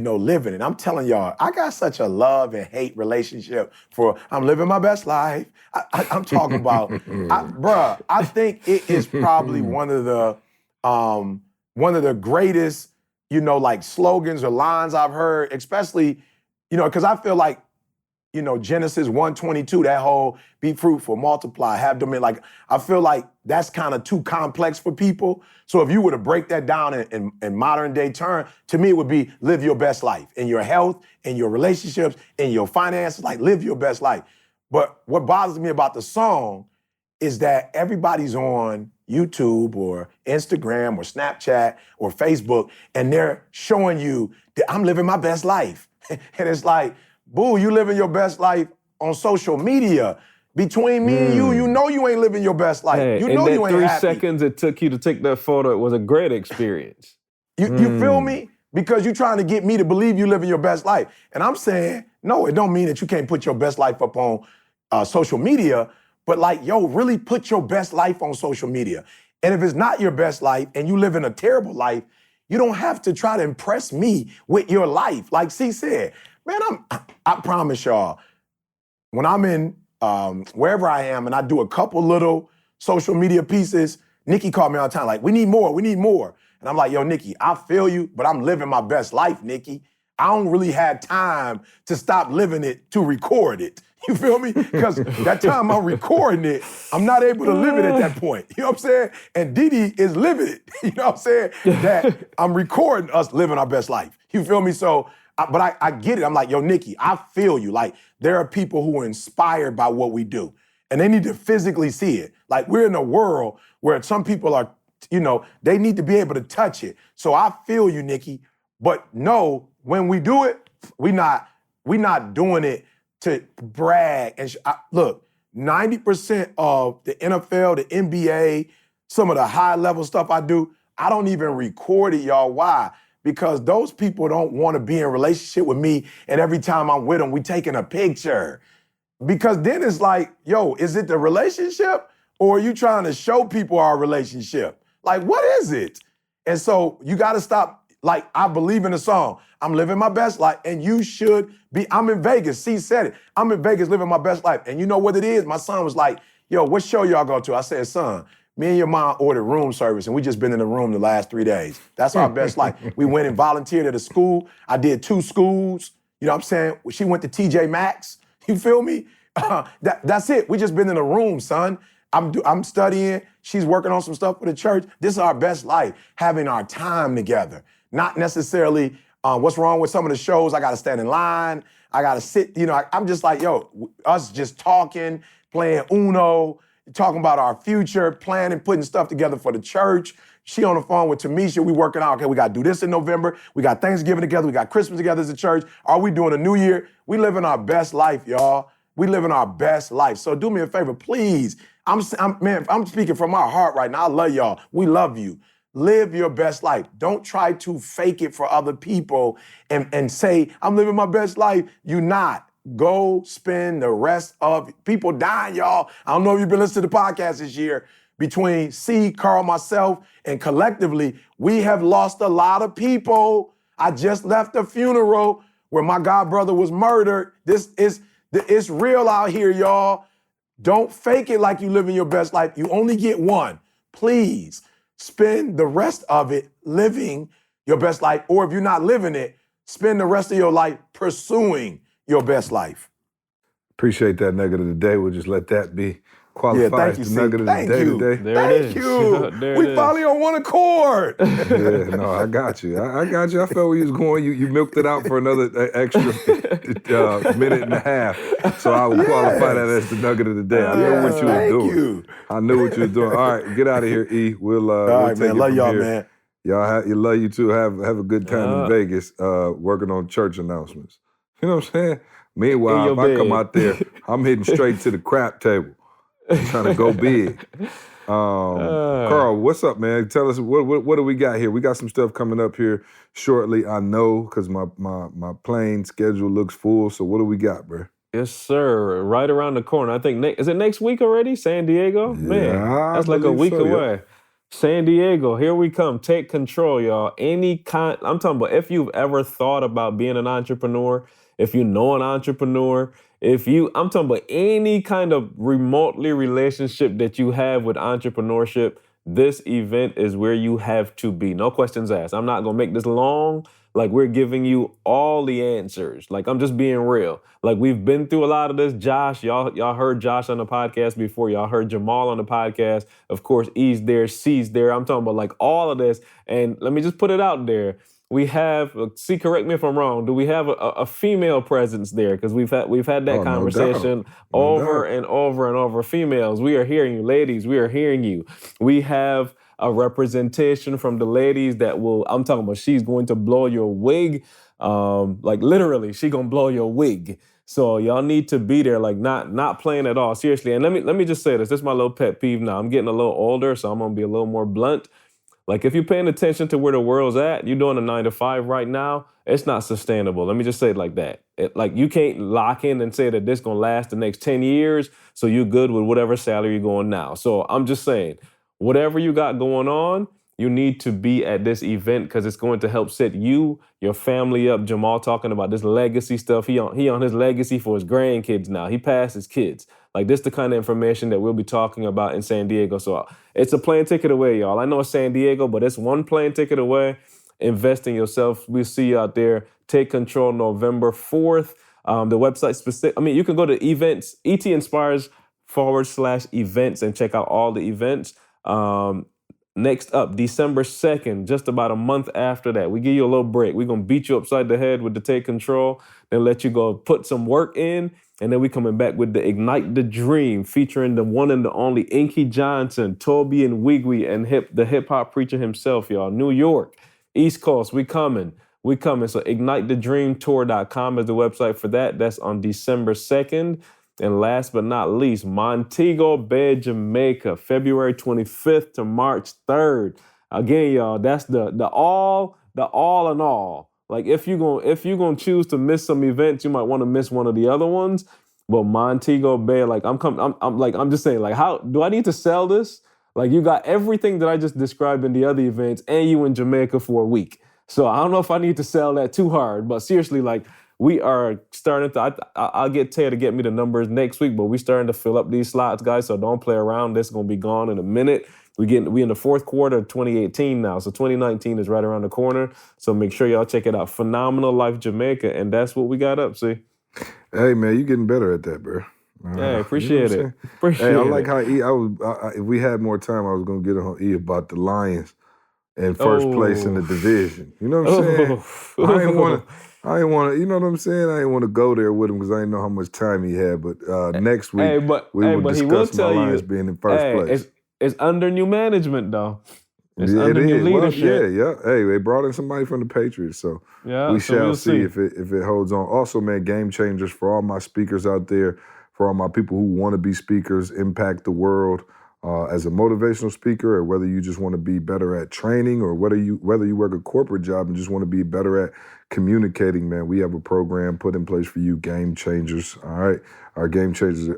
[SPEAKER 4] living it. I'm telling y'all, I got such a love and hate relationship for I'm living my best life. I'm talking about, bruh, I think it is probably one of the greatest, like slogans or lines I've heard, especially, because I feel like, Genesis 1:22, that whole be fruitful, multiply, have dominion. Like, I feel like that's kind of too complex for people. So if you were to break that down in modern day terms, to me it would be live your best life in your health, in your relationships, in your finances, like live your best life. But what bothers me about the song is that everybody's on YouTube or Instagram or Snapchat or Facebook, and they're showing you that I'm living my best life. And it's like, boo, you living your best life on social media. Between me and you know you ain't living your best life.
[SPEAKER 5] Hey,
[SPEAKER 4] you know you ain't
[SPEAKER 5] 3
[SPEAKER 4] happy.
[SPEAKER 5] seconds it took you to take that photo, it was a great experience.
[SPEAKER 4] You feel me? Because you're trying to get me to believe you living your best life. And I'm saying, no, it don't mean that you can't put your best life up on social media, but like, really put your best life on social media. And if it's not your best life and you live in a terrible life, you don't have to try to impress me with your life. Like C said, man, I promise y'all, when I'm in wherever I am and I do a couple little social media pieces, Nikki called me all the time like, we need more. And I'm like, yo, Nikki, I feel you, but I'm living my best life, Nikki. I don't really have time to stop living it to record it. You feel me? Because that time I'm recording it, I'm not able to live it at that point. You know what I'm saying? And Didi is living it. You know what I'm saying? That I'm recording us living our best life. You feel me? So, but I get it. I'm like, yo, Nikki, I feel you. Like, there are people who are inspired by what we do, and they need to physically see it. Like, we're in a world where some people are, they need to be able to touch it. So I feel you, Nikki. But no, when we do it, we not doing it to brag. And look, 90% of the NFL, the NBA, some of the high level stuff I do, I don't even record it, y'all. Why? Because those people don't want to be in a relationship with me, and every time I'm with them, we taking a picture. Because then it's like, yo, is it the relationship, or are you trying to show people our relationship? Like, what is it? And so you got to stop. Like, I believe in the song, I'm living my best life, and you should be. I'm in Vegas. C said it. I'm in Vegas living my best life. And you know what it is? My son was like, yo, what show y'all go to? I said, son, me and your mom ordered room service, and we just been in the room the last 3 days. That's our best life. We went and volunteered at a school. I did 2 schools. You know what I'm saying? She went to TJ Maxx. You feel me? That's it. We just been in the room, son. I'm studying. She's working on some stuff for the church. This is our best life, having our time together. Not necessarily what's wrong with some of the shows. I got to stand in line. I got to sit. I'm just like, yo, us just talking, playing Uno, talking about our future, planning, putting stuff together for the church. She on the phone with Tamisha. We working out. Okay, we got to do this in November. We got Thanksgiving together. We got Christmas together as a church. Are we doing a New Year? We living our best life, y'all. We living our best life. So do me a favor, please. I'm speaking from my heart right now. I love y'all. We love you. Live your best life. Don't try to fake it for other people and say, I'm living my best life. You not. Go spend the rest of people dying, y'all. I don't know if you've been listening to the podcast this year. Between C, Carl, myself, and collectively, we have lost a lot of people. I just left a funeral where my god brother was murdered. It's real out here, y'all. Don't fake it like you living your best life. You only get one. Please spend the rest of it living your best life. Or if you're not living it, spend the rest of your life pursuing your best life.
[SPEAKER 3] Appreciate that nugget of the day. We'll just let that be qualified as the nugget of the day today.
[SPEAKER 5] Thank
[SPEAKER 4] you. We finally on one accord.
[SPEAKER 3] Yeah, no, I got you. I got you. I felt where you was going. You milked it out for another extra minute and a half. So I would qualify that as the nugget of the day. I knew what you were doing. I knew what you were doing. All right, get out of here, E. We'll
[SPEAKER 4] all right,
[SPEAKER 3] take
[SPEAKER 4] man.
[SPEAKER 3] it
[SPEAKER 4] Love
[SPEAKER 3] from
[SPEAKER 4] y'all,
[SPEAKER 3] here.
[SPEAKER 4] man.
[SPEAKER 3] Y'all, you love you too. Have a good time in Vegas, working on church announcements. You know what I'm saying? Meanwhile, if I come out there, I'm heading straight to the crap table. I'm trying to go big. Carl, what's up, man? Tell us, what do we got here? We got some stuff coming up here shortly, I know, because my plane schedule looks full. So what do we got, bro?
[SPEAKER 5] Yes, sir. Right around the corner. I think, is it next week already? San Diego? Man, that's like a week away. San Diego, here we come. Take control, y'all. I'm talking about if you've ever thought about being an entrepreneur, if you know an entrepreneur, I'm talking about any kind of remotely relationship that you have with entrepreneurship, this event is where you have to be. No questions asked. I'm not going to make this long. Like, we're giving you all the answers. Like, I'm just being real. Like, we've been through a lot of this. Josh, y'all heard Josh on the podcast before. Y'all heard Jamal on the podcast. Of course, E's there, C's there. I'm talking about like all of this. And let me just put it out there. We have, correct me if I'm wrong, do we have a female presence there? Because we've had that conversation over and over and over. Females, we are hearing you. Ladies, we are hearing you. We have a representation from the ladies that I'm talking about, she's going to blow your wig. Like literally, she gonna blow your wig. So y'all need to be there, like not playing at all. Seriously. And let me just say this. This is my little pet peeve now. I'm getting a little older, so I'm gonna be a little more blunt. Like, if you're paying attention to where the world's at, you're doing a 9-to-5 right now, it's not sustainable. Let me just say it like that. Like, you can't lock in and say that this going to last the next 10 years, so you're good with whatever salary you're going now. So I'm just saying, whatever you got going on, you need to be at this event because it's going to help set you, your family up. Jamal talking about this legacy stuff. He on his legacy for his grandkids now. He passed his kids. Like, this is the kind of information that we'll be talking about in San Diego. So it's a plane ticket away, y'all. I know it's San Diego, but it's one plane ticket away. Invest in yourself. We'll see you out there. Take control November 4th. The website specific. I mean, you can go to events, etinspires.com/events and check out all the events. Next up, December 2nd, just about a month after that, we give you a little break. We're going to beat you upside the head with the Take Control, then let you go put some work in, and then we coming back with the Ignite the Dream, featuring the one and the only Inky Johnson, Toby and Wigwe, and the hip-hop preacher himself, y'all. New York, East Coast, we coming. So ignitethedreamtour.com is the website for that. That's on December 2nd. And last but not least, Montego Bay, Jamaica, February 25th to March 3rd. Again, y'all, that's the all in all. Like, if you're gonna choose to miss some events, you might want to miss one of the other ones. But Montego Bay, like, I'm just saying, like, how do I need to sell this? Like, you got everything that I just described in the other events, and you in Jamaica for a week. So I don't know if I need to sell that too hard, but seriously, like, we are starting to, I'll get Ted to get me the numbers next week, but we're starting to fill up these slots, guys, so don't play around. This is going to be gone in a minute. We in the fourth quarter of 2018 now, so 2019 is right around the corner, so make sure y'all check it out. Phenomenal Life Jamaica, and that's what we got up, see?
[SPEAKER 3] Hey, man, you getting better at that, bro.
[SPEAKER 5] Hey, appreciate it.
[SPEAKER 3] I like how E, if we had more time, I was going to get on E about the Lions in first place in the division. You know what I'm saying? I ain't want to, you know what I'm saying? I ain't want to go there with him because I didn't know how much time he had. But next week, we will discuss my Lions being in first place.
[SPEAKER 5] It's under new management, though. It's
[SPEAKER 3] yeah,
[SPEAKER 5] under
[SPEAKER 3] it
[SPEAKER 5] new
[SPEAKER 3] is.
[SPEAKER 5] leadership.
[SPEAKER 3] Well, yeah. Hey, they brought in somebody from the Patriots, so we shall see if it holds on. Also, man, game changers for all my speakers out there, for all my people who want to be speakers, impact the world. As a motivational speaker, or whether you just want to be better at training, or whether you work a corporate job and just want to be better at communicating, man, we have a program put in place for you, Game Changers. All right, our Game Changers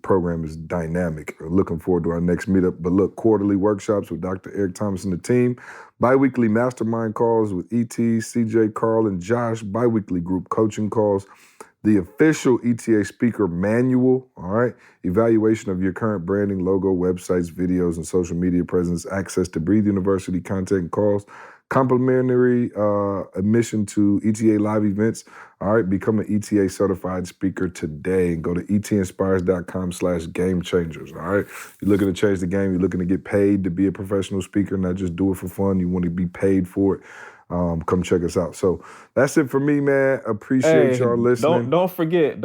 [SPEAKER 3] program is dynamic. We're looking forward to our next meetup. But look, quarterly workshops with Dr. Eric Thomas and the team, biweekly mastermind calls with ET, CJ, Carl, and Josh, biweekly group coaching calls. The official ETA speaker manual, all right, evaluation of your current branding, logo, websites, videos, and social media presence, access to Breathe University content and calls, complimentary admission to ETA live events. All right, become an ETA certified speaker today and go to etinspires.com/game changers. All right, you're looking to change the game, you're looking to get paid to be a professional speaker, not just do it for fun, you want to be paid for it. Come check us out. So that's it for me, man. Appreciate y'all listening.
[SPEAKER 5] Don't forget,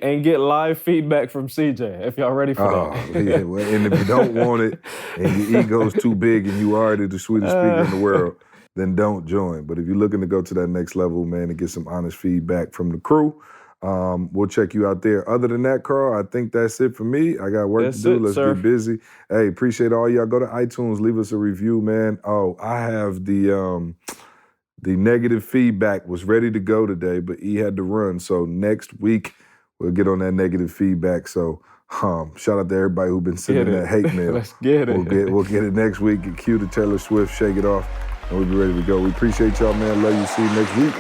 [SPEAKER 5] and get live feedback from CJ if y'all ready for that.
[SPEAKER 3] Yeah, well, and if you don't want it, and your ego's too big, and you already the sweetest speaker in the world, then don't join. But if you're looking to go to that next level, man, and get some honest feedback from the crew, we'll check you out there. Other than that, Carl, I think that's it for me. I got work to do. Let's get busy. Hey, appreciate all y'all. Go to iTunes, leave us a review, man. Oh, I have the negative feedback was ready to go today, but he had to run. So next week, we'll get on that negative feedback. So Shout out to everybody who's been sending that hate mail.
[SPEAKER 5] Let's get it.
[SPEAKER 3] We'll get it next week. Get Q to Taylor Swift, Shake It Off, and we'll be ready to go. We appreciate y'all, man. Love you. See you next week.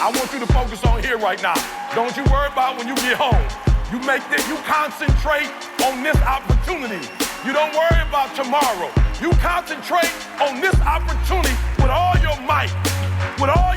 [SPEAKER 2] I want you to focus on here right now. Don't you worry about when you get home. You concentrate on this opportunity. You don't worry about tomorrow. You concentrate on this opportunity with all your might, with all